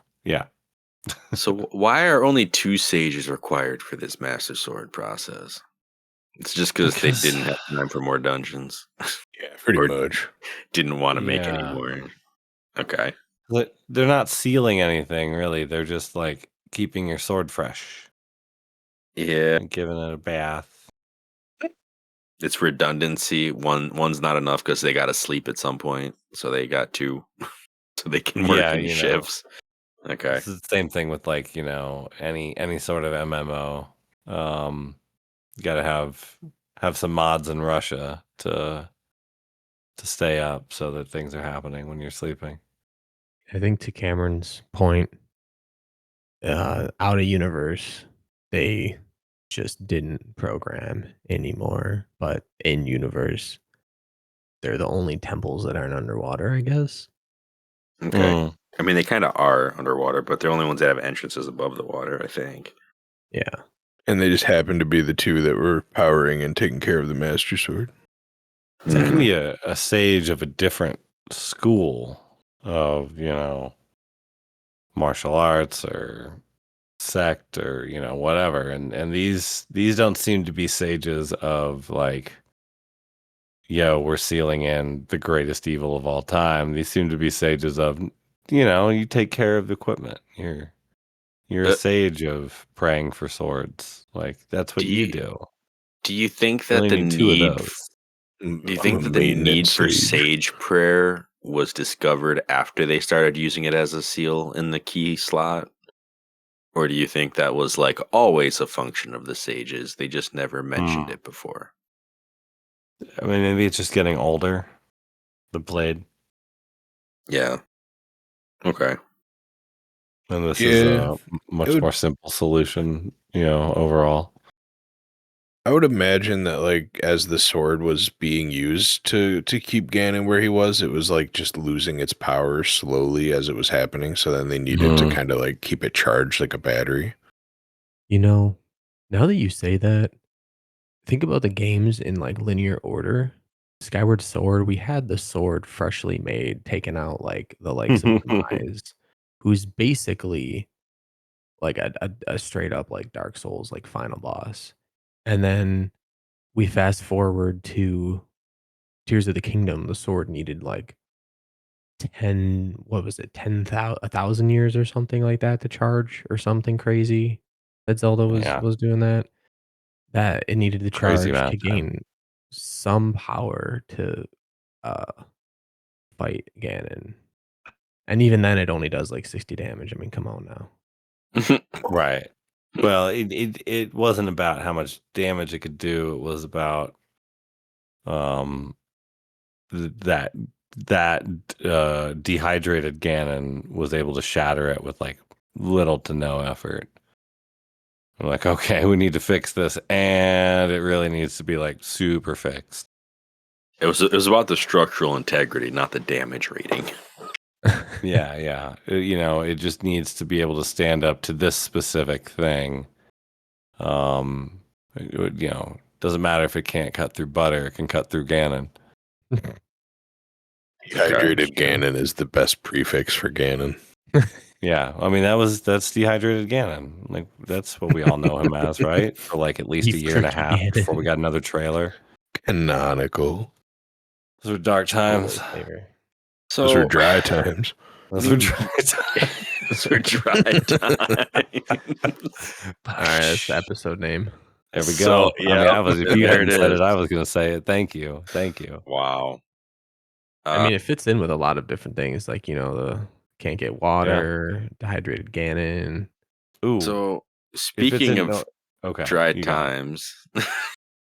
So, why are only 2 sages required for this Master Sword process? It's just because they Because- didn't have time for more dungeons, Yeah, pretty or much. didn't want to make any Yeah. more. Okay. They're not sealing anything really. They're just like keeping your sword fresh Yeah, and giving it a bath. it's redundancy. One's not enough because they got to sleep at some point, so they got 2, so they can work Yeah, in shifts. Okay. This is the same thing with like, any sort of MMO. You gotta have some mods in Russia to stay up so that things are happening when you're sleeping. I think to Cameron's point, out of universe, they just didn't program anymore, but in universe, they're the only temples that aren't underwater, I guess. Okay. I mean, they kind of are underwater, but they're the only ones that have entrances above the water, I think. Yeah. And they just happened to be the two that were powering and taking care of the Master Sword. So it can be a sage of a different school of, martial arts or sect or, whatever. And these don't seem to be sages of like, yo, we're sealing in the greatest evil of all time. These seem to be sages of, you take care of the equipment. You're a sage of praying for swords. Like that's what you do. Do you think You that only the need two of need those. do you think that the need for sage prayer was discovered after they started using it as a seal in the key slot? Or do you think that was like always a function of the sages? They just never mentioned it before. I mean, maybe it's just getting older. The blade. Yeah. Okay. And this is a much more simple solution, overall. I would imagine that, like, as the sword was being used to keep Ganon where he was, it was like just losing its power slowly as it was happening. So then they needed to kind of like keep it charged like a battery. Now that you say that, think about the games in like linear order. Skyward Sword, we had the sword freshly made, taken out like the likes of Demise, who's basically like a straight up like Dark Souls like final boss. And then we fast forward to Tears of the Kingdom. The sword needed like 1,000 years or something like that to charge or something crazy that Zelda was doing that it needed to Crazy charge to amount of time. gain some power to fight Ganon. And even then it only does like 60 damage. I mean, come on now. Right. Well, it wasn't about how much damage it could do. It was about that dehydrated Ganon was able to shatter it with like little to no effort. I'm like, okay, we need to fix this, and it really needs to be like super fixed. It was about the structural integrity, not the damage rating. Yeah. It just needs to be able to stand up to this specific thing. Doesn't matter if it can't cut through butter; it can cut through Ganon. Dehydrated Ganon is the best prefix for Ganon. Yeah, I mean that's dehydrated Ganon. Like that's what we all know him as, right? For like at least a year and a half before we got another trailer. Canonical. Those were dark times. So those were dry times. Those were dry times. Those were dry times. All right, that's the episode name. There we go. Yeah, if you hadn't said it, I was going to say it. Thank you. Wow. I mean, it fits in with a lot of different things, like the can't get water, dehydrated Ganon. Ooh. So speaking of dry times,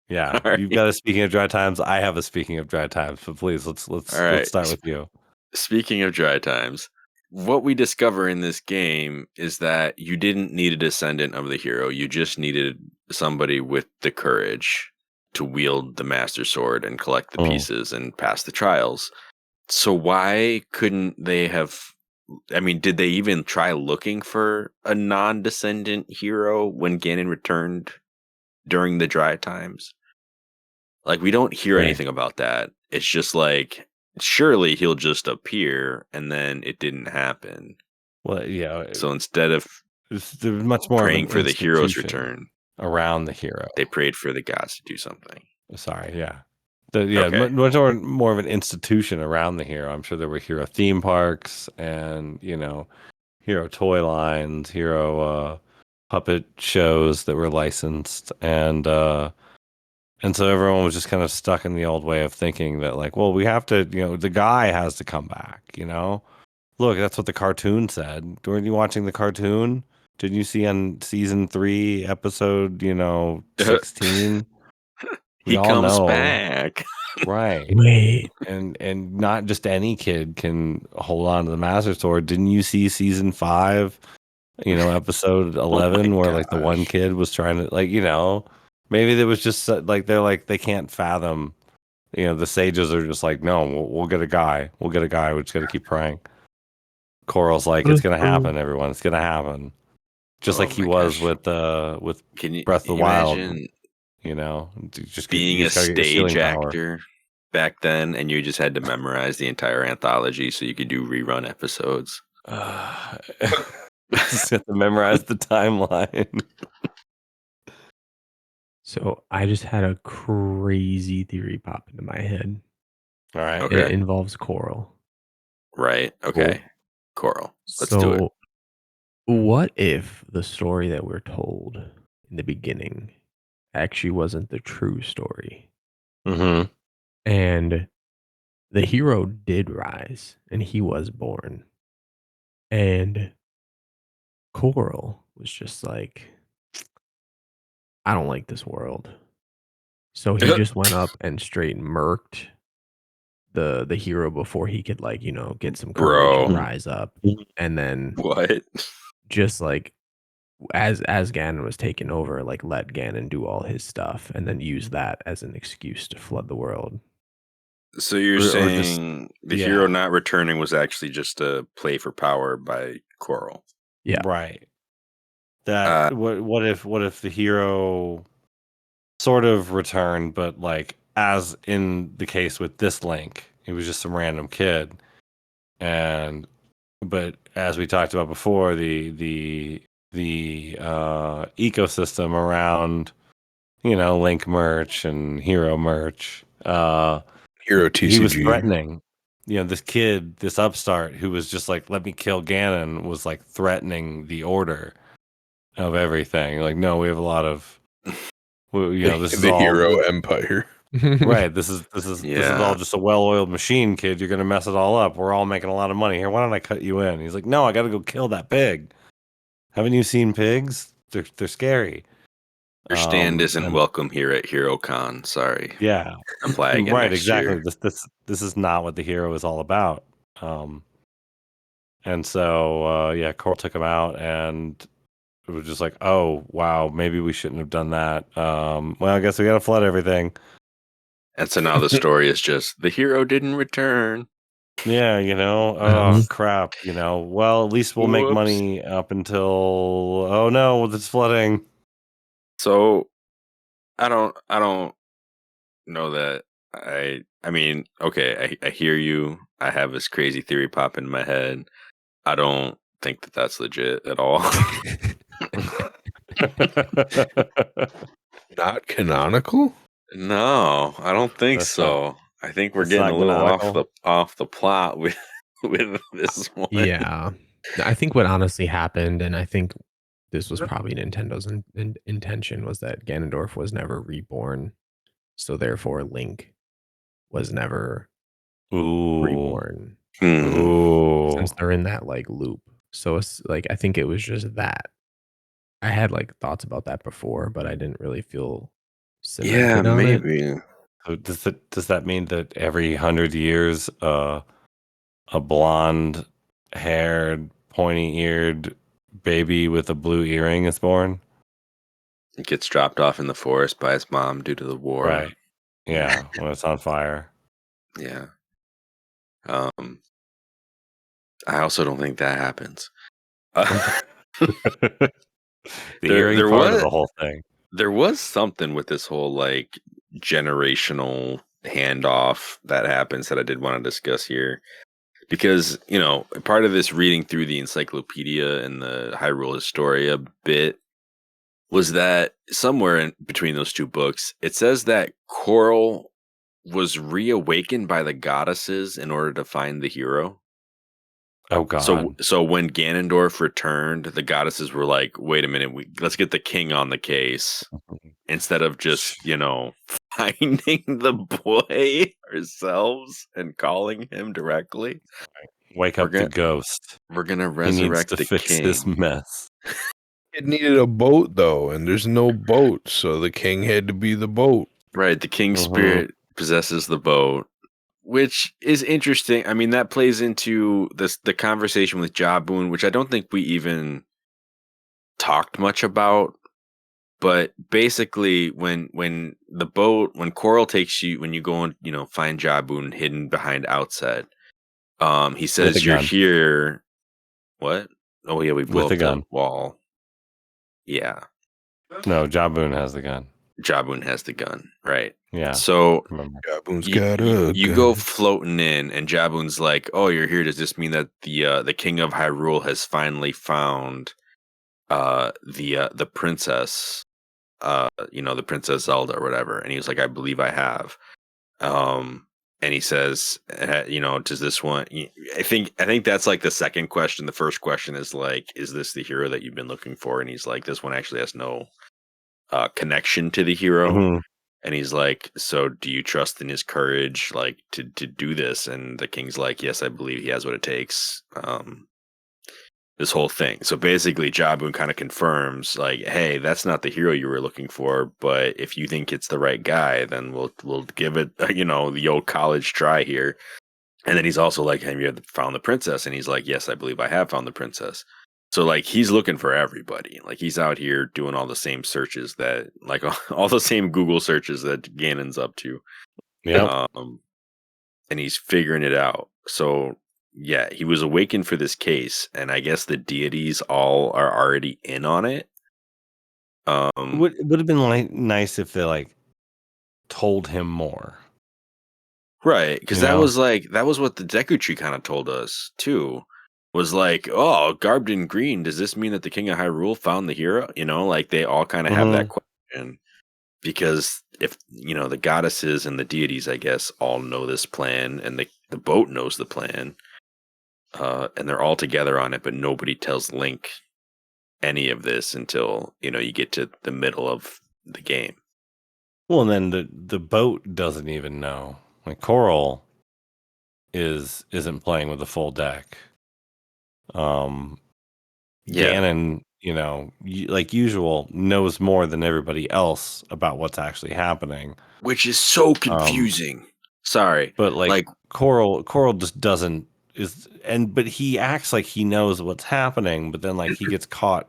yeah, right. You've got a speaking of dry times. I have a speaking of dry times. But please, let's start with you. Speaking of dry times, what we discover in this game is that you didn't need a descendant of the hero. You just needed somebody with the courage to wield the Master Sword and collect the pieces and pass the trials. So why couldn't they have... I mean, did they even try looking for a non-descendant hero when Ganon returned during the dry times? Like, we don't hear anything about that. It's just like, surely he'll just appear, and then it didn't happen. Well, yeah. So instead of there's much more praying for the hero's return around the hero, they prayed for the gods to do something. Sorry, yeah. Much more of an institution around the hero. I'm sure there were hero theme parks and hero toy lines, hero puppet shows that were licensed, and so everyone was just kind of stuck in the old way of thinking that like, well, we have to, the guy has to come back. Look, that's what the cartoon said. Weren't you watching the cartoon? Didn't you see on season 3, episode 16? He comes back. Right. Wait. And not just any kid can hold on to the Master Sword. Didn't you see season 5, episode 11 where like the one kid was trying to like, maybe there was just like, they're like, they can't fathom. the sages are just like, no, we'll get a guy. We'll get a guy. We just got to keep praying. Coral's like, it's gonna happen, everyone. It's gonna happen. Just like he my was gosh. with Can Breath of the you Wild. imagine Just being you a just gotta get your stage stealing power. actor back then, and you just had to memorize the entire anthology so you could do rerun episodes? Just have to memorize the timeline. So I just had a crazy theory pop into my head. All right. Okay. It involves Coral. Right. Okay. Coral. Let's do it. So what if the story that we're told in the beginning actually wasn't the true story? Mm-hmm. And the hero did rise and he was born. And Coral was just like, I don't like this world. So he just went up and straight murked the hero before he could get some courage Bro. and rise up. And then What? just like as Ganon was taking over, like let Ganon do all his stuff and then use that as an excuse to flood the world. So you're Or just- saying the hero not returning was actually just a play for power by Coral? Yeah. Right. That what if the hero sort of returned, but like as in the case with this Link, he was just some random kid, but as we talked about before, the ecosystem around Link merch and hero merch, Hero TCG. he was threatening. This kid, this upstart who was just like, let me kill Ganon, was like threatening the order of everything. Like, no, we have a lot of, this is the all hero empire. right. This is all just a well-oiled machine, kid. You're gonna mess it all up. We're all making a lot of money here. Why don't I cut you in? He's like, no, I got to go kill that pig. Haven't you seen pigs? They're scary. Your stand isn't welcome here at HeroCon. Sorry. Yeah. Apply again Right. next Exactly. year. This is not what the hero is all about. And so Coral took him out, and it was just like, oh wow, maybe we shouldn't have done that. Well, I guess we got to flood everything. And so now the story is just the hero didn't return. Yeah, oh crap, well, at least we'll make Whoops. money up until, oh no, it's flooding. So I don't know that I mean, okay, I hear you. I have this crazy theory pop in my head. I don't think that that's legit at all. Not canonical? No, I don't think That's so. I think we're that's getting not a little canonical. off the plot with this one. Yeah. I think what honestly happened, and I think this was probably Nintendo's intention, was that Ganondorf was never reborn. So therefore Link was never reborn. Ooh. Since they're in that like loop. So it's like, I think it was just that. I had like thoughts about that before, but I didn't really feel cemented on it. maybe. So does that mean that every 100 years, a blonde-haired, pointy-eared baby with a blue earring is born? It gets dropped off in the forest by his mom due to the war. Right. Yeah, when it's on fire. Yeah. I also don't think that happens. The earring part of the whole thing. There was something with this whole like generational handoff that happens that I did want to discuss here. Because, part of this reading through the encyclopedia and the Hyrule Historia bit was that somewhere in between those two books, it says that Coral was reawakened by the goddesses in order to find the hero. Oh god. So when Ganondorf returned, the goddesses were like, "Wait a minute, let's get the king on the case instead of just, finding the boy ourselves and calling him directly. Wake up the ghost. We're gonna He needs resurrect to the fix king. this mess." It needed a boat though, and there's no boat, so the king had to be the boat. Right, the king spirit possesses the boat, which is interesting. I mean, that plays into the conversation with Jaboon, which I don't think we even talked much about But basically, when Coral takes you, when you go and find Jabun hidden behind Outset, he With a says you're gun. here. What? Oh yeah, we blow With a up the gun. wall. Yeah, No, Jabun has the gun. Jabun has the gun, right? Yeah. So Remember. Jabun's got a you gun. go floating in, and Jabun's like, "Oh, you're here. Does this mean that the king of Hyrule has finally found the princess, the Princess Zelda or whatever?" And he was like, "I believe I have." And he says, does this one? I think that's like the second question. The first question is like, "Is this the hero that you've been looking for?" And he's like, "This one actually has no connection to the hero." Mhm. And he's like, "So do you trust in his courage, like to do this?" And the king's like, "Yes, I believe he has what it takes." This whole thing. So basically, Jabun kind of confirms, like, "Hey, that's not the hero you were looking for, but if you think it's the right guy, then we'll give it, the old college try here." And then he's also like, "Have you found the princess?" And he's like, "Yes, I believe I have found the princess." So like he's looking for everybody. Like he's out here doing all the same searches that, like, all the same Google searches that Ganon's up to. Yep. And he's figuring it out. So yeah, he was awakened for this case, and I guess the deities all are already in on it. Would have been nice if they like told him more. Right, because You that know? was what the Deku Tree kind of told us too. Was like, "Oh, garbed in green. Does this mean that the King of Hyrule found the hero?" Like they all kind of have that question, because if the goddesses and the deities, I guess, all know this plan, and the boat knows the plan, and they're all together on it, but nobody tells Link any of this until you get to the middle of the game. Well, and then the boat doesn't even know. Like Coral isn't playing with the full deck. Yeah, Ganon, like usual, knows more than everybody else about what's actually happening. which is so confusing. Sorry, But like like Coral just doesn't but he acts like he knows what's happening, but then like he gets caught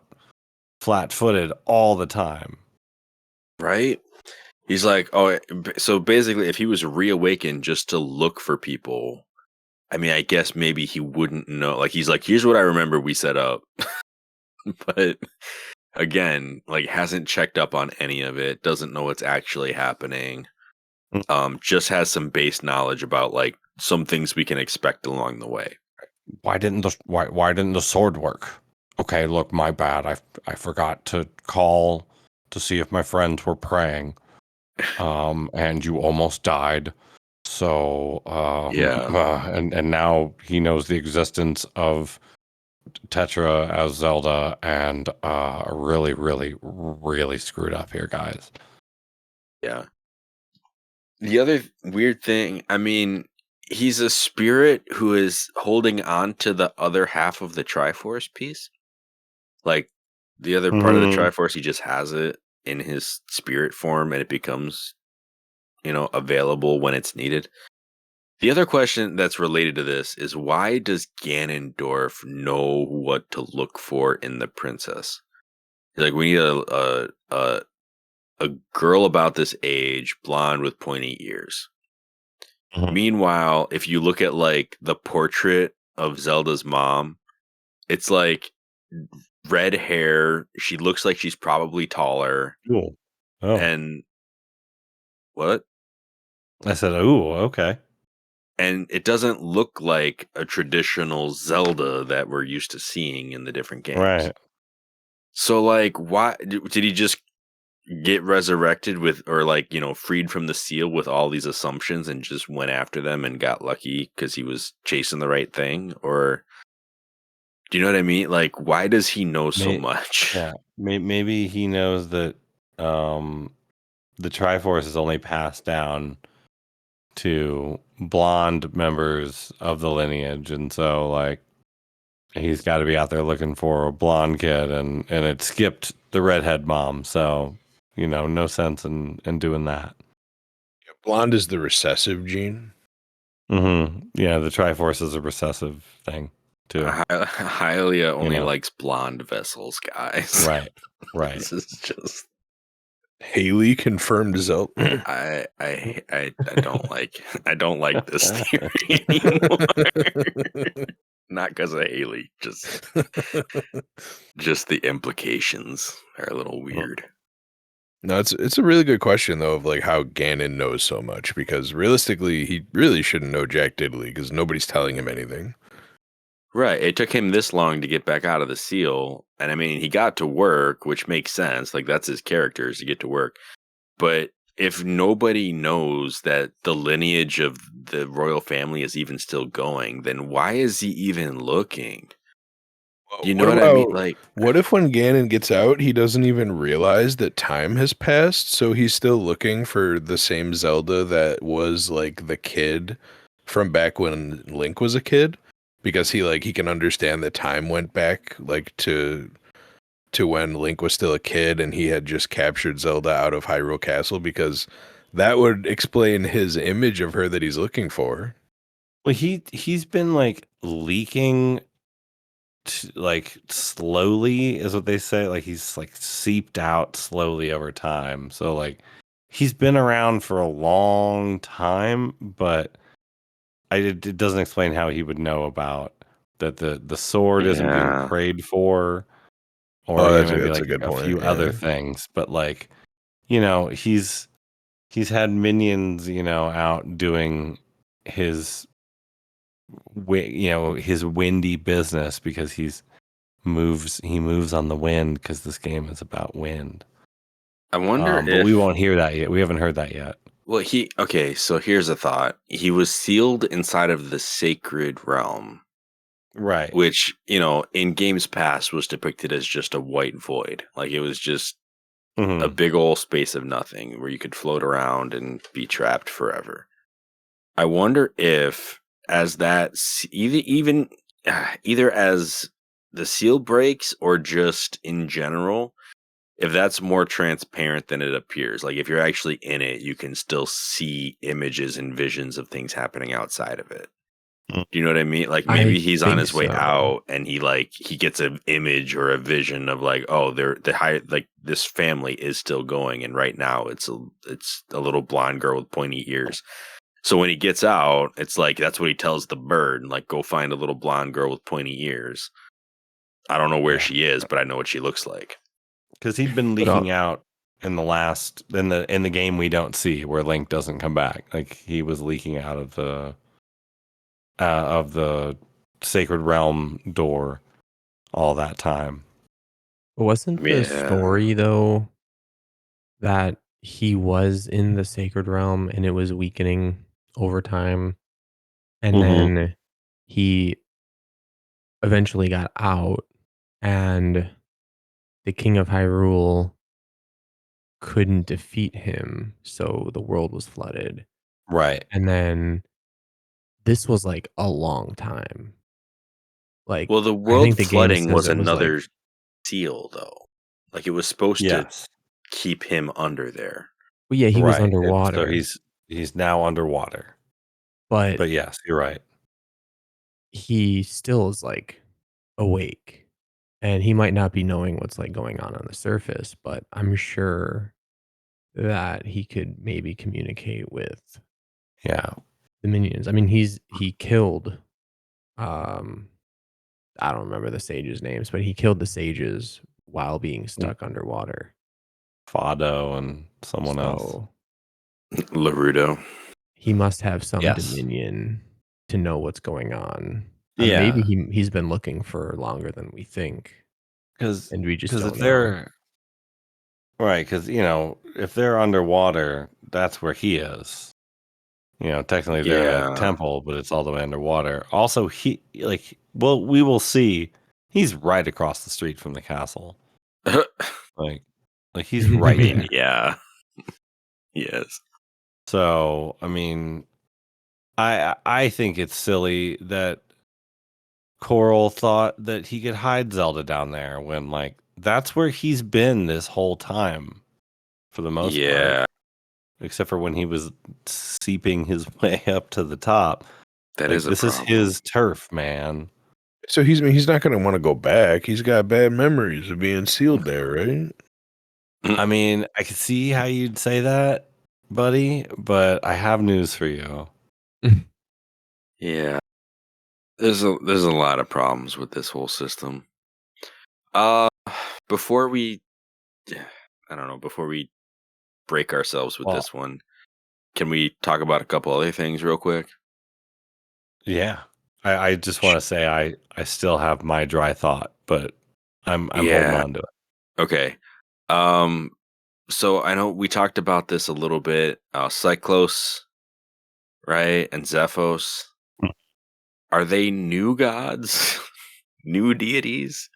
flat-footed all the time. right? He's like, oh, so basically, if he was reawakened just to look for people, I mean, I guess maybe he wouldn't know. Like, he's like, "Here's what I remember we set up," but again, like, hasn't checked up on any of it, doesn't know what's actually happening. Just has some base knowledge about like some things we can expect along the way. Why didn't the sword work? Okay, look, my bad. I forgot to call to see if my friends were praying. And you almost died. So Yeah. and now he knows the existence of Tetra as Zelda, and really, really, really screwed up here, guys. Yeah. The other weird thing, I mean, he's a spirit who is holding on to the other half of the Triforce piece. Like the other part of the Triforce, he just has it in his spirit form, and it becomes, available when it's needed. The other question that's related to this is, why does Ganondorf know what to look for in the princess? He's like, "We need a girl about this age, blonde with pointy ears." Meanwhile, if you look at like the portrait of Zelda's mom, it's like red hair. She looks like she's probably taller. Cool. Oh, And what? I said, "Ooh, okay." And it doesn't look like a traditional Zelda that we're used to seeing in the different games. Right. So like, why did he just get resurrected with, or like, freed from the seal with all these assumptions and just went after them and got lucky because he was chasing the right thing? Or do you know what I mean? Like, why does he know so much? Yeah, maybe he knows that the Triforce is only passed down to blonde members of the lineage, and so like he's got to be out there looking for a blonde kid, and it skipped the redhead mom, so no sense in doing that. Blonde is the recessive gene. Yeah, the Triforce is a recessive thing too. Hylia only likes blonde vessels, guys. Right. This is just Haley confirmed Zelda. I don't like this theory anymore. Not because of Haley, just the implications are a little weird. No, it's a really good question though of like how Ganon knows so much, because realistically he really shouldn't know Jack Diddley because nobody's telling him anything. Right. It took him this long to get back out of the seal. And I mean, he got to work, which makes sense. Like, that's his character, is to get to work. But if nobody knows that the lineage of the royal family is even still going, then why is he even looking? You know what I mean? Like, What if when Ganon gets out, he doesn't even realize that time has passed, so he's still looking for the same Zelda that was like the kid from back when Link was a kid? Because he can understand that time went back like to when Link was still a kid and he had just captured Zelda out of Hyrule Castle, because that would explain his image of her that he's looking for. Well, he's been like leaking, like slowly, is what they say. Like he's like seeped out slowly over time. So like he's been around for a long time, but it doesn't explain how he would know about that the sword isn't being yeah. prayed for, or Oh, maybe that's like a good a point. few other Yeah. things. But like, he's had minions, out doing his his windy business because he moves on the wind, because this game is about wind. I wonder But we if. won't hear that yet. We haven't heard that yet. Well, okay, so here's a thought. He was sealed inside of the sacred realm, Right. which, in games past was depicted as just a white void. Like, it was just a big old space of nothing where you could float around and be trapped forever. I wonder if, as that either as the seal breaks or just in general, if that's more transparent than it appears. Like, if you're actually in it, you can still see images and visions of things happening outside of it. Mm. Do you know what I mean? Like, I maybe he's on think his way so. out and he gets an image or a vision of like, oh, this family is still going, and right now it's a little blonde girl with pointy ears. So when he gets out, it's like that's what he tells the bird, like, go find a little blonde girl with pointy ears. I don't know where she is, but I know what she looks like. Because he'd been leaking out in the game we don't see, where Link doesn't come back. Like he was leaking out of the sacred realm door all that time. Wasn't the Yeah. story though that he was in the sacred realm and it was weakening over time, and then he eventually got out, and the king of Hyrule couldn't defeat him, so the world was flooded. Right. And then this was like a long time. Like, Well, the I world think the game flooding says was it was like, another seal, though. Like, it was supposed to Yes. keep him under there. well, yeah, he was Right. So underwater, he's now underwater. but But yes, you're right. he still is like awake, and he might not be knowing what's like going on the surface, but I'm sure that he could maybe communicate with Yeah. the minions. I mean, he killed, um, I don't remember the sages' names, but he killed the sages while being stuck underwater. Fado and someone else. So Larudo. he must have some Yes. dominion to know what's going on. Yeah. Maybe he's been looking for longer than we think, Because and we just if don't know. they're right, because if they're underwater, that's where he is. Technically they're in a Yeah. temple, but it's all the way underwater. Also, we will see he's right across the street from the castle. Like he's I right mean, there. yeah. Yes. So, I mean, I think it's silly that Coral thought that he could hide Zelda down there when that's where he's been this whole time for the most part. Yeah. Except for when he was seeping his way up to the top. That is a This is problem. his turf, man. So he's not going to want to go back. He's got bad memories of being sealed there, right? I mean, I can see how you'd say that, buddy, but I have news for you. Yeah. There's a lot of problems with this whole system. Uh before we I don't know, before we break ourselves with Well, this one, can we talk about a couple other things real quick? yeah. I just want to say I still have my dry thought, but I'm holding Yeah. on to it. Okay. Um so I know we talked about this a little bit. Cyclos, right? And Zephos. Mm. Are they new gods? New deities?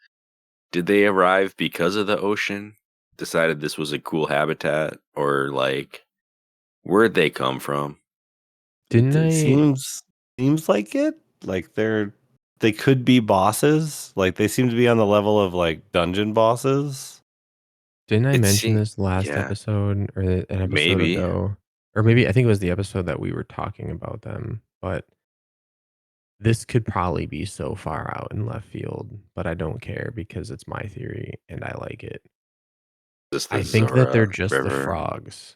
Did they arrive because of the ocean? Decided this was a cool habitat? Or like where'd they come from? Didn't It I seems like it. Like they could be bosses. Like they seem to be on the level of like dungeon bosses. didn't I It mention seems this last yeah, episode or an episode maybe. ago? Or maybe I think it was the episode that we were talking about them, but this could probably be so far out in left field, but I don't care because it's my theory and I like it. This the I think that they're Zora just the River. frogs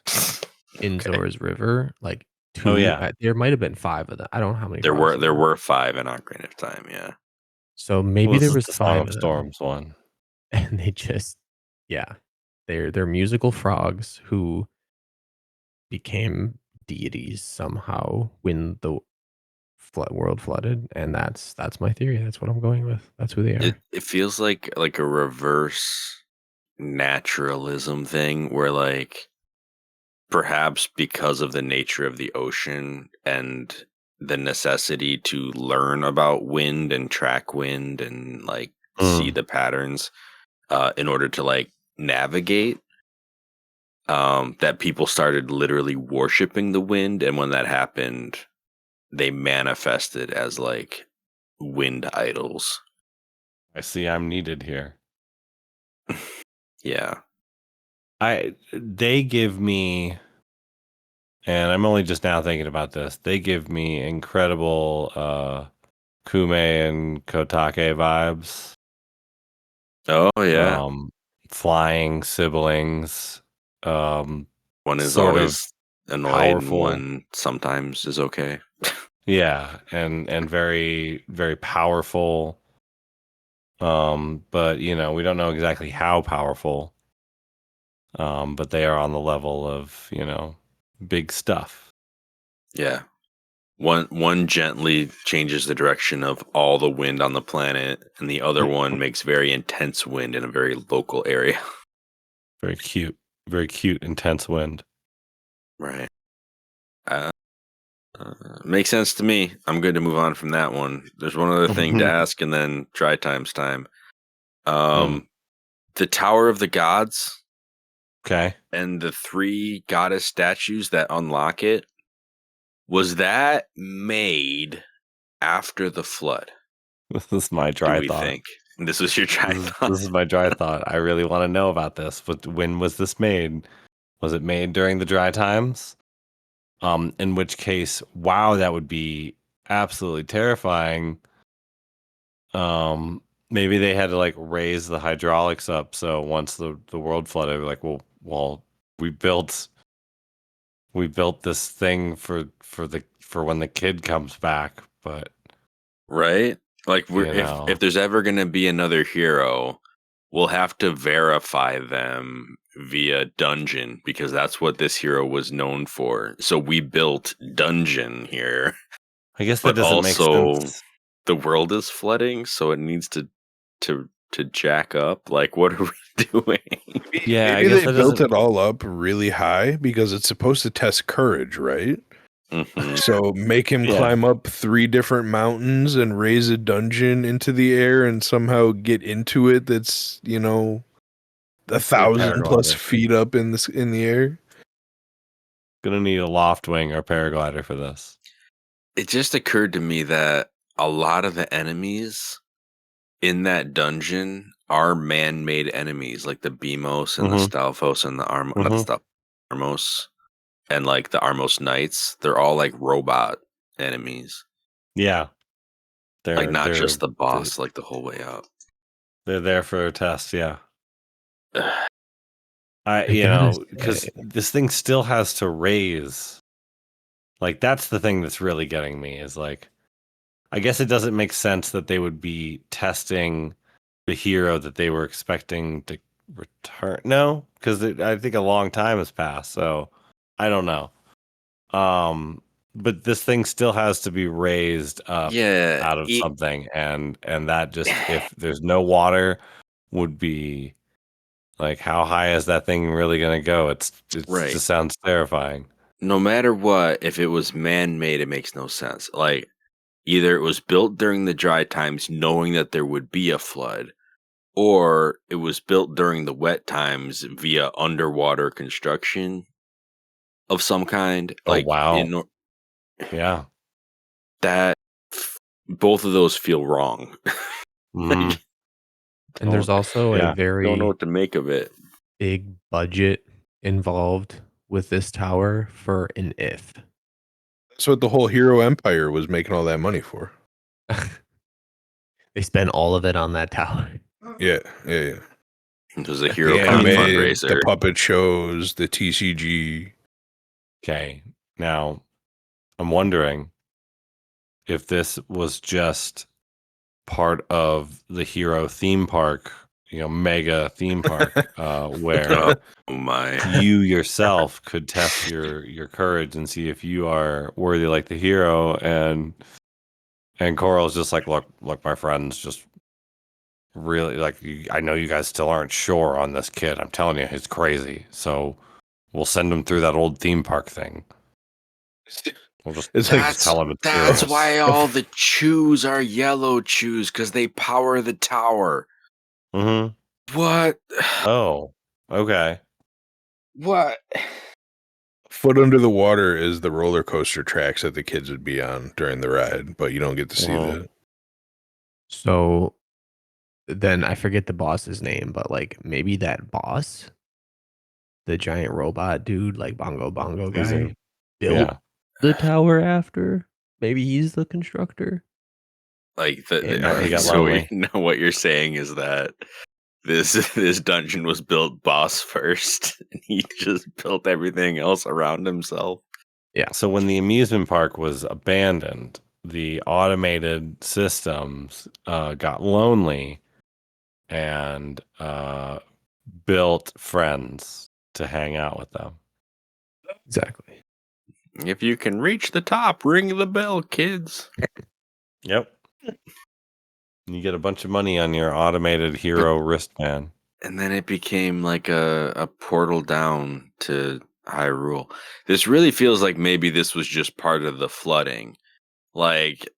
in Okay. Zora's River, like Oh 2, yeah. there might have been 5 of them. I don't know how many There frogs were there were. 5 in Ocarina of Time, yeah. So Well, maybe this there is was the Song 5 of of them, Storms one. and they just yeah, they're musical frogs who became deities somehow when the world flooded, and that's my theory. That's what I'm going with. That's who they are. It feels like a reverse naturalism thing where like perhaps because of the nature of the ocean and the necessity to learn about wind and track wind and like see Mm. the patterns in order to like navigate, that people started literally worshiping the wind, and when that happened they manifested as like wind idols. I see I'm needed here. Yeah. They give me, and I'm only just now thinking about this, they give me incredible Kume and Kotake vibes. Oh yeah. Flying siblings, One is sort of always annoyed and powerful. one sometimes is okay. Yeah, and very, very powerful. But you know, we don't know exactly how powerful. But they are on the level of, you know, big stuff. Yeah. One gently changes the direction of all the wind on the planet, and the other one makes very intense wind in a very local area. Very cute, intense wind. Right. Uh, Makes sense to me. I'm good to move on from that one. There's one other thing to ask, and then try time's time. The Tower of the Gods. Okay. And the 3 goddess statues that unlock it. Was that made after the flood? This is my Do dry we thought. think? This was your dry thought. This is my dry thought. I really want to know about this. But when was this made? Was it made during the dry times? In which case, wow, that would be absolutely terrifying. Maybe they had to like raise the hydraulics up, so once the world flooded, like, well, we built this thing for when the kid comes back, but Right? Like you if know, there's ever going to be another hero, we'll have to verify them via dungeon because that's what this hero was known for. So we built dungeon here, I guess that but doesn't make also sense. the world is flooding, so it needs to jack up. Like what are we doing? Yeah, I Maybe guess they that built doesn't. it all up really high because it's supposed to test courage, right? Mhm. So make him Yeah, climb up 3 different mountains and raise a dungeon into the air and somehow get into it that's, you know, a be a 1,000 plus paraglider. feet up in the air. Gonna need a loft wing or paraglider for this. It just occurred to me that a lot of the enemies in that dungeon are man-made enemies, like the Beamos and the Mm-hmm. Stalfos and the not the Mm-hmm. Stalfos, Armos, and like the Armos Knights. They're all like robot enemies, Yeah, like not just the they're boss, like the whole way up. they're there for a test. Yeah. Because this thing still has to raise. Like, that's the thing that's really getting me is like, I guess it doesn't make sense that they would be testing the hero that they were expecting to return. No, because I think a long time has passed, so I don't know. But this thing still has to be raised up out of something, and that just if there's no water, would be like, how high is that thing really going to go? It Right. just sounds terrifying. No matter what, if it was man-made, it makes no sense. Like, either it was built during the dry times, knowing that there would be a flood, or it was built during the wet times via underwater construction of some kind. Oh, wow. Yeah. That both of those feel wrong. Mhm. And there's also a very don't know what to make of it. big budget involved with this tower for an if. That's what the whole Hero Empire was making all that money for. They spent all of it on that tower. Yeah. It was a Hero The Con anime, fundraiser. the puppet shows, the TCG. Okay. Now, I'm wondering if this was just part of the Hero theme park, mega theme park, where you yourself could test your courage and see if you are worthy like the hero, and Coral's just like, look, my friends, just really, like, I know you guys still aren't sure on this kid. I'm telling you, he's crazy. So we'll send him through that old theme park thing. We'll just tell him it's that's serious. why all the chews are yellow chews, because they power the tower. Mm-hmm. What? Oh, okay. What? Foot under the water is the roller coaster tracks that the kids would be on during the ride, but you don't get to see that. So then I forget the boss's name, but like maybe that boss, the giant robot dude, like Bongo guy, built the tower after. Maybe he's the constructor. Like he got so lonely. What you're saying is that this dungeon was built boss first, and he just built everything else around himself. Yeah. So when the amusement park was abandoned, the automated systems got lonely and built friends to hang out with them. Exactly. If you can reach the top, ring the bell, kids. Yep. You get a bunch of money on your automated hero wristband. And then it became like a portal down to Hyrule. This really feels like maybe this was just part of the flooding. Like,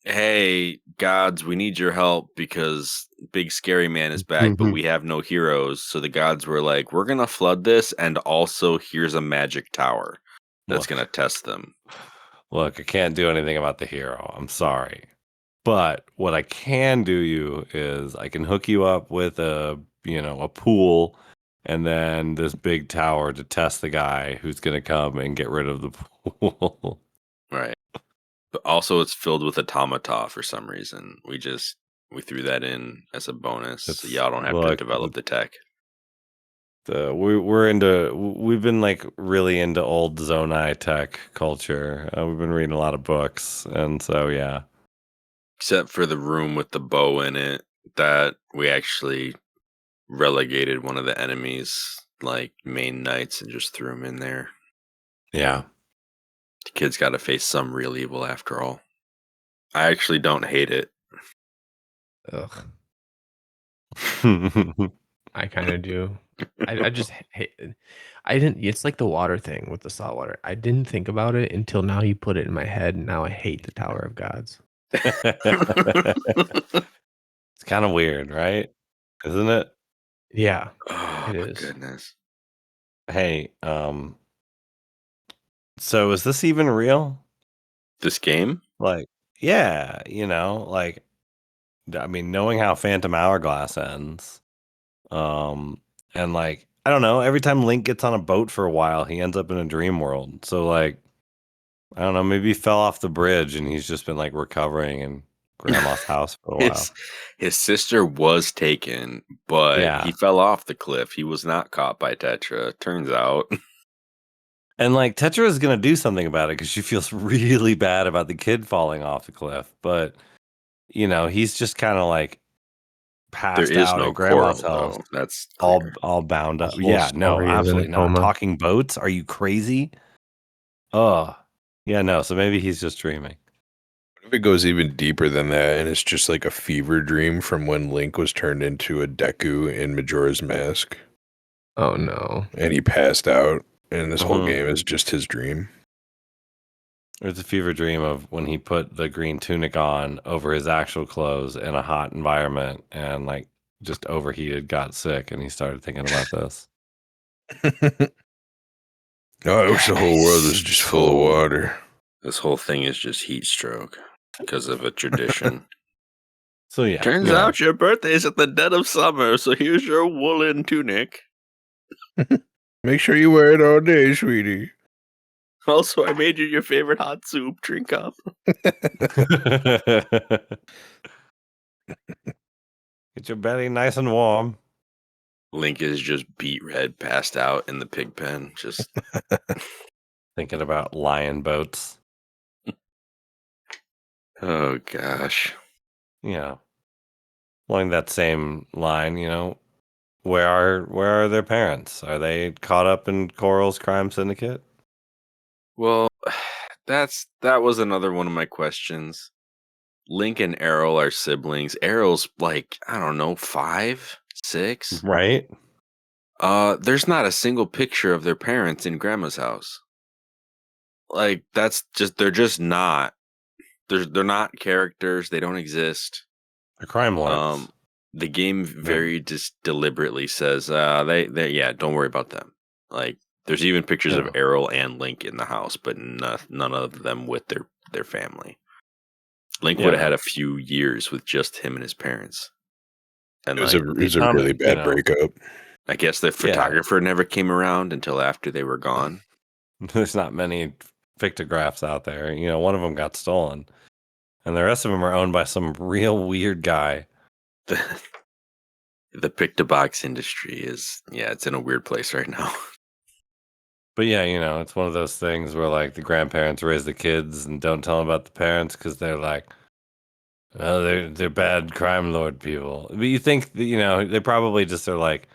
hey, gods, we need your help because Big Scary Man is back, but we have no heroes. So the gods were like, we're going to flood this, and also here's a magic tower that's going to test them. Look, I can't do anything about the hero. I'm sorry. But what I can do you is I can hook you up with a pool and then this big tower to test the guy who's going to come and get rid of the pool. Right. But also it's filled with automata for some reason. We threw that in as a bonus. So y'all don't have to develop the tech. We've been like really into old Zonai tech culture. We've been reading a lot of books, and so yeah. Except for the room with the bow in it, that we actually relegated one of the enemies, like main knights, and just threw him in there. Yeah. The kid's got to face some real evil after all. I actually don't hate it. Ugh. I kind of do. I just hate it. It's like the water thing with the salt water. I didn't think about it until now you put it in my head, and now I hate the Tower of Gods. It's kind of weird, right? Isn't it? Yeah. Oh, it my is. goodness. Hey, so is this even real? This game? Like, yeah, like, I mean, knowing how Phantom Hourglass ends, and like, I don't know, every time Link gets on a boat for a while, he ends up in a dream world. So like, I don't know, maybe he fell off the bridge and he's just been like recovering and grandma's house for a while. His sister was taken, but he fell off the cliff. He was not caught by Tetra, turns out. And like Tetra is gonna do something about it because she feels really bad about the kid falling off the cliff. But he's just kind of like There passed is out no at grandma's coral, house, though. That's clear. all bound The up. whole Yeah, no, story is in a absolutely not. coma. Talking boats? Are you crazy? Oh, yeah, no. So maybe he's just dreaming. What if it goes even deeper than that and it's just like a fever dream from when Link was turned into a Deku in Majora's Mask Oh no. and he passed out and this whole Mhm. game is just his dream? It's a fever dream of when he put the green tunic on over his actual clothes in a hot environment and like just overheated, got sick, and he started thinking about this. Oh, I wish the whole world was just full of water. This whole thing is just heat stroke because of a tradition. So yeah, Turns out your birthday is at the dead of summer, so here's your woolen tunic. Make sure you wear it all day, sweetie. Also, I made you your favorite hot soup. Drink up. Get your belly nice and warm. Link is just beet red, passed out in the pig pen. Just Thinking about lion boats. oh gosh. Along that same line, where are their parents? Are they caught up in Coral's crime syndicate? Well, that was another one of my questions. Link and Errol are siblings. Errol's like, I don't know, 5, 6? Right? There's not a single picture of their parents in Grandma's house. Like, that's just they're just not. They're not characters. They don't exist. They're crime lords. The game very just deliberately says, they don't worry about them. Like, there's even pictures of Errol and Link in the house, but none of them with their family. Link would have had a few years with just him and his parents. And it was a really bad breakup. I guess the photographer never came around until after they were gone. There's not many pictographs out there. One of them got stolen. And the rest of them are owned by some real weird guy. The pick-to-box industry is, it's in a weird place right now. But yeah, it's one of those things where like the grandparents raise the kids and don't tell them about the parents because they're like, oh, they're bad crime lord people. But you think that, they probably just are like,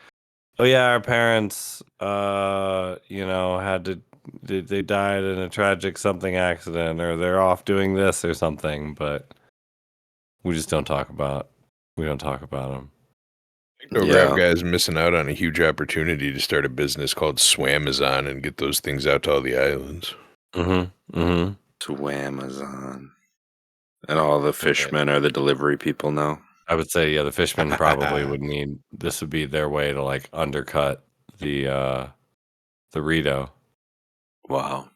oh yeah, our parents, they died in a tragic something accident, or they're off doing this or something. But we just don't talk about. We don't talk about them. Rap guy's missing out on a huge opportunity to start a business called Swamazon and get those things out to all the islands. Swamazon. And all the fishermen are the delivery people now. I would say, the fishermen probably would need this would be their way to like undercut the Rito. Wow.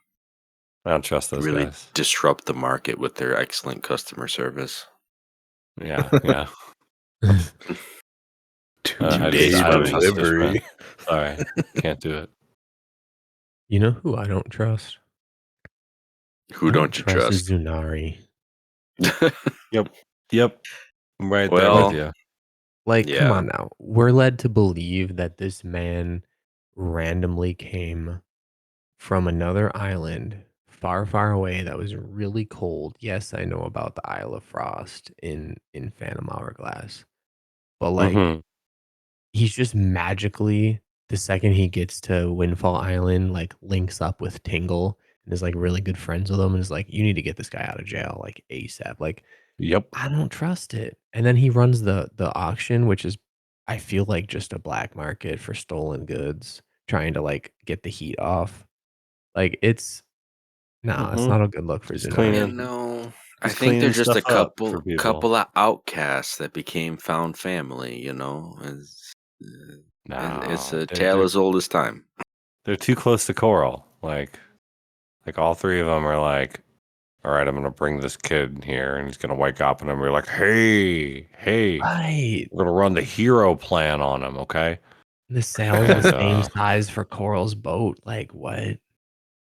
I don't trust those really guys. Disrupt the market with their excellent customer service. Yeah. 2 days delivery. Sorry, can't do it. You know who I don't trust? Who don't you trust? Zunari. Yep. I'm right there with you. Like, come on now. We're led to believe that this man randomly came from another island far, far away that was really cold. Yes, I know about the Isle of Frost in Phantom Hourglass. But like he's just magically, the second he gets to Windfall Island, like links up with Tingle and is like really good friends with him and is like, you need to get this guy out of jail like ASAP. Like, I don't trust it. And then he runs the auction, which is, I feel like, just a black market for stolen goods, trying to like get the heat off. Like, it's not a good look for Zunari. No, I think they're just a couple of outcasts that became found family. It's a tale as old as time. They're too close to Coral. Like all three of them are like, all right, I'm gonna bring this kid here, and he's gonna wake up, and I'm gonna be like, hey, Right. we're gonna run the hero plan on him, okay? The sail is the same size for Coral's boat. Like, what?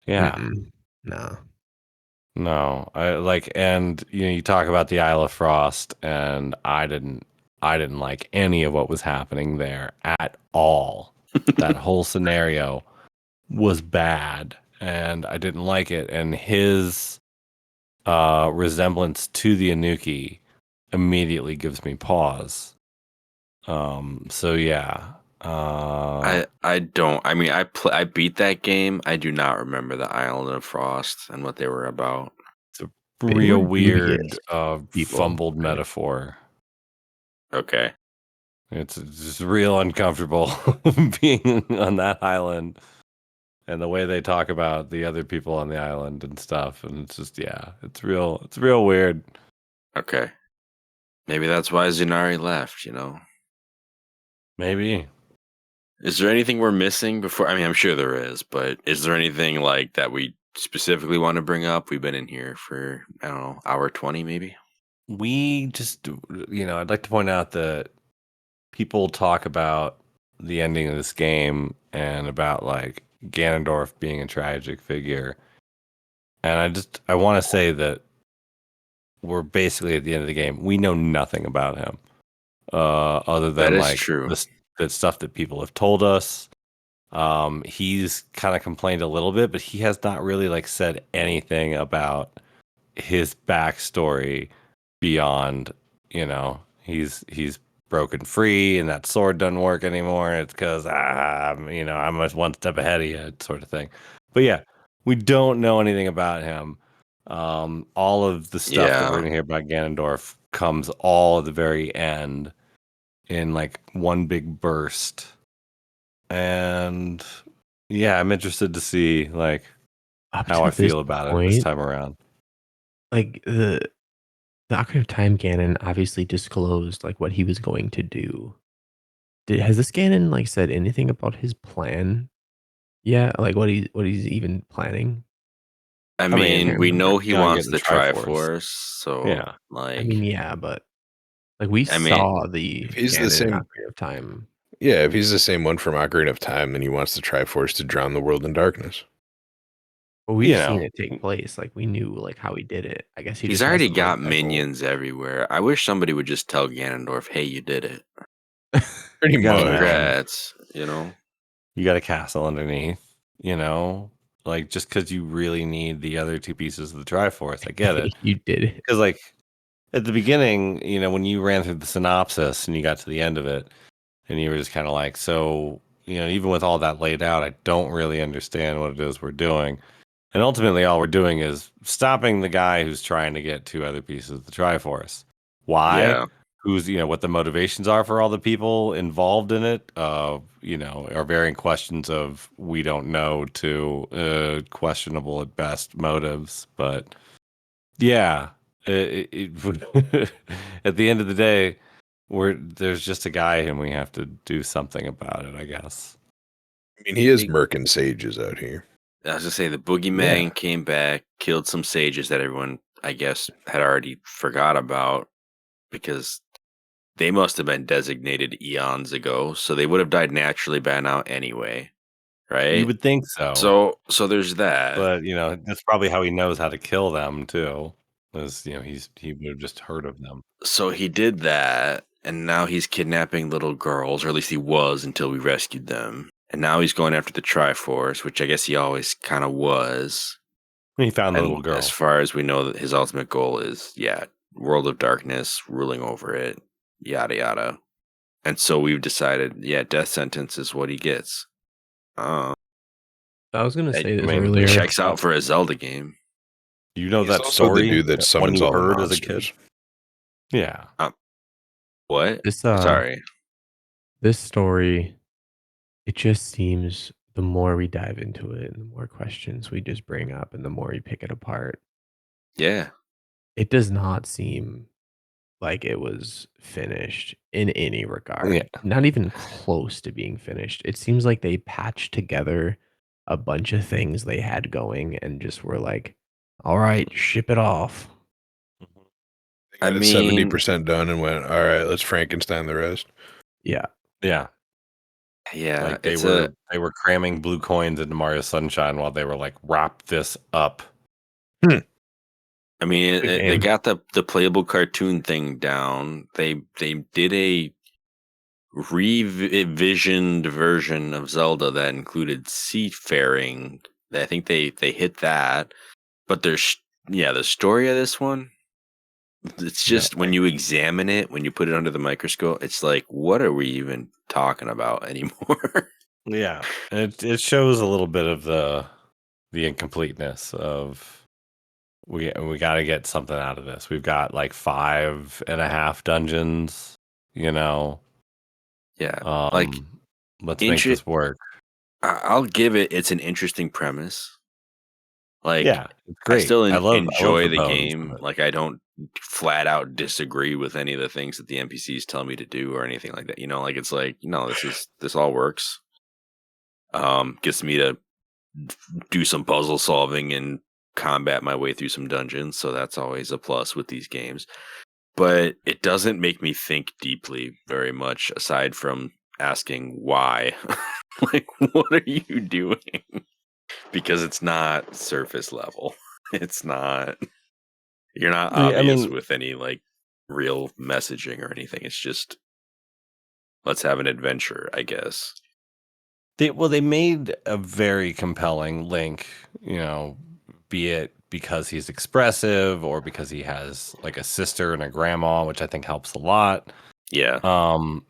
Yeah. No. No, I like, and you talk about the Isle of Frost, and I didn't like any of what was happening there at all. That whole scenario was bad, and I didn't like it. And his resemblance to the Anuki immediately gives me pause. So yeah, I don't. I mean, I beat that game. I do not remember the Island of Frost and what they were about. it's a They real were weird dubious people, fumbled right? metaphor. Okay. It's just real uncomfortable being on that island and the way they talk about the other people on the island and stuff. And it's just, yeah, it's real weird. Okay. Maybe that's why Zenari left, Maybe. Is there anything we're missing before? I mean, I'm sure there is, but is there anything like that we specifically want to bring up? We've been in here for, I don't know, hour 20 maybe? We just, I'd like to point out that people talk about the ending of this game and about like Ganondorf being a tragic figure. And I want to say that we're basically at the end of the game. We know nothing about him. Other That than is like true. the stuff that people have told us. He's kind of complained a little bit, but he has not really like said anything about his backstory beyond, he's broken free and that sword doesn't work anymore. It's because I'm one step ahead of you, sort of thing. But yeah, we don't know anything about him. All of the stuff that we're Yeah. gonna hear about Ganondorf comes all at the very end in like one big burst. And yeah, I'm interested to see like Up how to I this feel about it this point, time around. like the Ocarina of Time Ganon obviously disclosed like what he was going to do. Has this Ganon like said anything about his plan? Yeah, like what he's even planning. I I mean, mean, we Remember. know he working on wants getting the Triforce. Triforce, so, Yeah. I mean, yeah, but like we I mean, saw the If he's the Ganon in same, Ocarina of Time. yeah, if he's the same one from Ocarina of Time, then he wants the Triforce to drown the world in darkness. But You we've seen know, it take place. Like we knew like how he did it. I guess he he's just has already the got motorcycle. minions everywhere. I wish somebody would just tell Ganondorf, hey, you did it. Pretty you got a much. mountain, Congrats. you got a castle underneath, like just because you really need the other two pieces of the Triforce. I get it. You did it. Because like at the beginning, when you ran through the synopsis and you got to the end of it, and you were just kind of like, so, even with all that laid out, I don't really understand what it is we're doing. And ultimately, all we're doing is stopping the guy who's trying to get two other pieces of the Triforce. Why? Yeah. Who's, what the motivations are for all the people involved in it, are varying questions of we don't know to questionable at best motives. But yeah, at the end of the day, there's just a guy and we have to do something about it, I guess. I mean, he is murking sages out here. I was gonna say the boogeyman Yeah. came back, killed some sages that everyone, I guess, had already forgot about because they must have been designated eons ago, so they would have died naturally by now anyway, You right? would think so. So there's that. But, that's probably how he knows how to kill them too. Is, he would have just heard of them. So he did that, and now he's kidnapping little girls, or at least he was until we rescued them. And now he's going after the Triforce, which I guess he always kind of was. He found the little And girl. as far as we know, that his ultimate goal is, World of Darkness, ruling over it, yada yada. And so we've decided, death sentence is what he gets. I was gonna It say this mean, earlier. checks out for a Zelda game. You know He's that also story the dude that when summons you all the heard as a kid? monsters. Yeah. What? This Sorry. this story, it just seems the more we dive into it and the more questions we just bring up and the more we pick it apart, Yeah. it does not seem like it was finished in any regard. Yeah. Not even close to being finished. It seems like they patched together a bunch of things they had going and just were like, all right, ship it off. They got it 70% done and went, all right, let's Frankenstein the rest. Yeah. Yeah. Yeah. Like they were cramming blue coins into Mario Sunshine while they were like, wrap this up. I mean, Good they game. got the playable cartoon thing down. They did a revisioned version of Zelda that included seafaring. I think they hit that, but the story of this one, it's Yeah, just when you examine it, when you put it under the microscope, it's like, what are we even talking about anymore? yeah. It shows a little bit of the incompleteness of we got to get something out of this. We've got like 5.5 dungeons. You know, Yeah, like let's make this work. I'll give it. It's an interesting premise. Like, Yeah, it's I great. still I love enjoy the the bones of game. it. Like, I don't flat out disagree with any of the things that the NPCs tell me to do or anything like that. Like it's like, no, this all works. Gets me to do some puzzle solving and combat my way through some dungeons, so that's always a plus with these games. But it doesn't make me think deeply very much, aside from asking why. Like, what are you doing? Because it's not surface level. It's not. You're not I obvious mean, with any like real messaging or anything. It's just let's have an adventure, I guess. they made a very compelling Link. Be it because he's expressive or because he has like a sister and a grandma, which I think helps a lot. Yeah.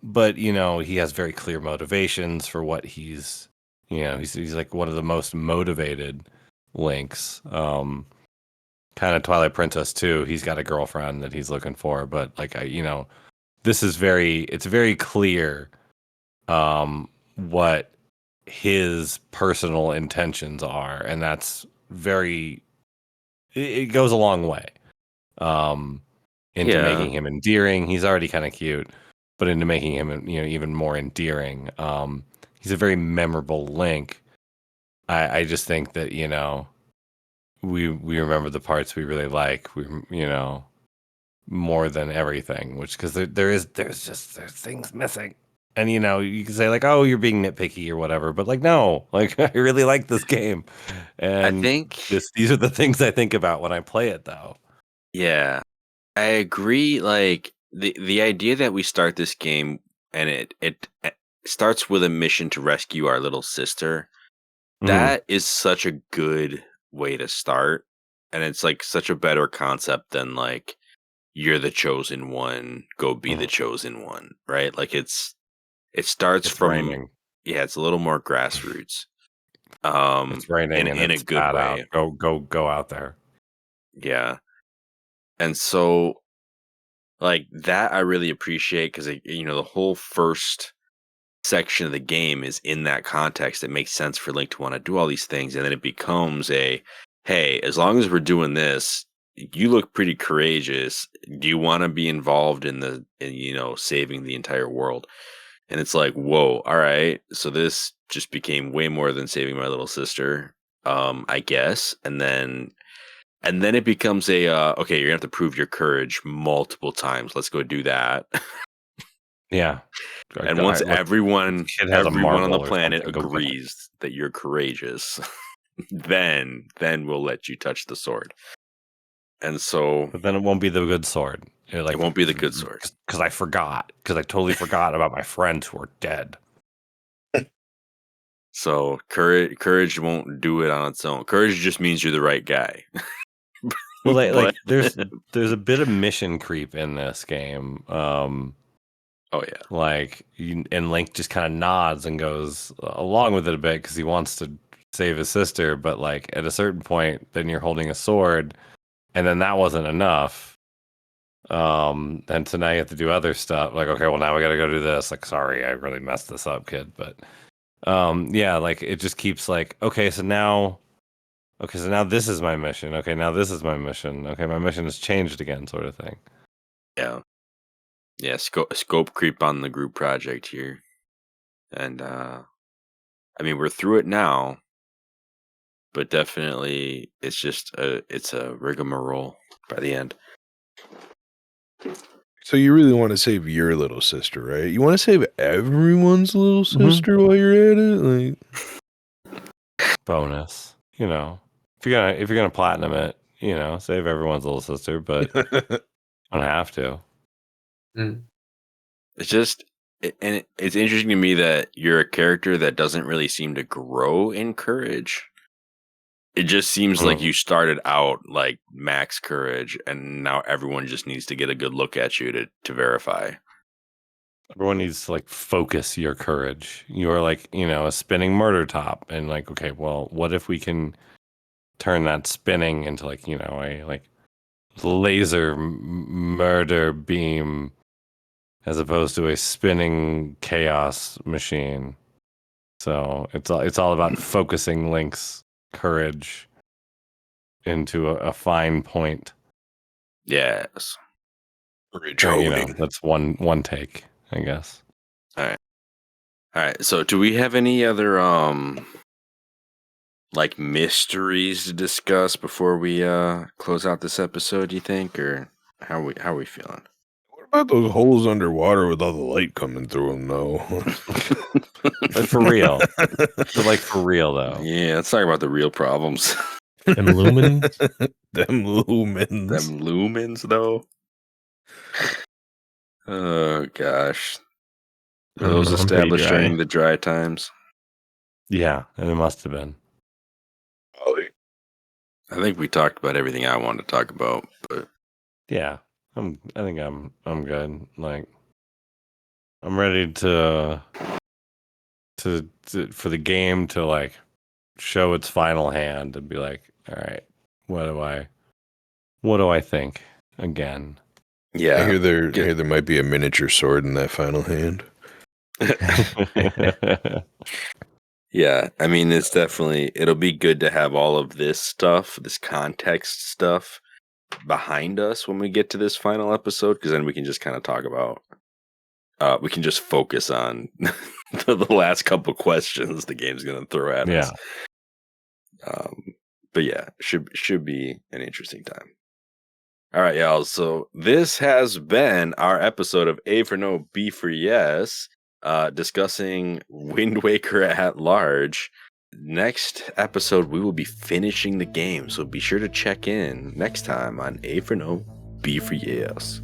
But he has very clear motivations for what he's like one of the most motivated Links. Kind of Twilight Princess too. He's got a girlfriend that he's looking for, but like this is it's very clear what his personal intentions are, and that's it goes a long way into making him endearing. He's already kind of cute, but into making him even more endearing. He's a very memorable Link. I just think that we remember the parts we really like. We more than everything, which because there's things missing. And you can say like, oh, you're being nitpicky or whatever, but like, no, like I really like this game, and I think these are the things I think about when I play it, though. Yeah, I agree. Like the idea that we start this game and it starts with a mission to rescue our little sister. That is such a good way to start, and it's like such a better concept than like you're the chosen one, go be the chosen one, right? Like it starts It's from raining. Yeah, it's a little more grassroots. It's raining and in a it's good bad way. out. Go out there. Yeah. And so like that I really appreciate because the whole first section of the game is in that context. It makes sense for Link to want to do all these things, and then it becomes hey, as long as we're doing this, you look pretty courageous. Do you want to be involved in saving the entire world? And it's like, whoa, all right. So this just became way more than saving my little sister, I guess. And then it becomes okay, you're gonna have to prove your courage multiple times. Let's go do that. Yeah. And once everyone kid has a on the marble or planet something, go get it. agrees that you're courageous, then we'll let you touch the sword. And so, But then it won't be the good sword. it won't be the good sword. Because I forgot. Because I totally forgot about my friends who are dead. So courage won't do it on its own. Courage just means you're the right guy. Well, But- there's a bit of mission creep in this game. Oh yeah. Like and Link just kind of nods and goes along with it a bit because he wants to save his sister, but like at a certain point, then you're holding a sword, and then that wasn't enough. And so now you have to do other stuff. Like, okay, well now we got to go do this. Like, sorry, I really messed this up, kid. But yeah, like it just keeps like, okay, so now this is my mission. Okay, now this is my mission. Okay, my mission has changed again, sort of thing. Yeah. Yeah, scope creep on the group project here. And I mean, we're through it now, but definitely it's just it's a rigmarole by the end. So you really want to save your little sister, right? You want to save everyone's little sister while you're at it? Like Bonus. If you're gonna platinum it, save everyone's little sister, but I don't have to. It's just, it's interesting to me that you're a character that doesn't really seem to grow in courage. It just seems like you started out like max courage, and now everyone just needs to get a good look at you to verify. Everyone needs to like focus your courage. You're like, a spinning murder top, and like, okay, well, what if we can turn that spinning into like, a like laser murder beam as opposed to a spinning chaos machine. So it's all about focusing Link's courage into a fine point. Yes. That's one take, I guess. All right. So do we have any other like mysteries to discuss before we close out this episode, do you think, or how are we feeling? What about those holes underwater with all the light coming through them, though? But for real. But like for real, though. Yeah, let's talk about the real problems. Them lumens? Them lumens. Them lumens, though. Oh, gosh. Were those established during the dry times? Yeah, and it must have been. I think we talked about everything I wanted to talk about, but yeah, I think I'm good. Like, I'm ready to for the game to like show its final hand and be like, all right, what do I think again? Yeah, I hear there might be a miniature sword in that final hand. Yeah, I mean, it'll be good to have all of this stuff, this context stuff behind us when we get to this final episode, because then we can just kind of talk about, we can just focus on the last couple questions the game's going to throw at us. But yeah, should be an interesting time. All right, y'all. So this has been our episode of A for No, B for Yes, discussing Wind Waker at large. Next episode, we will be finishing the game, so be sure to check in next time on A for No, B for Yes.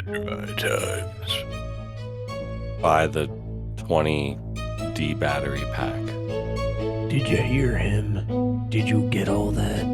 Dry times. Buy the 20D battery pack. Did you hear him? Did you get all that?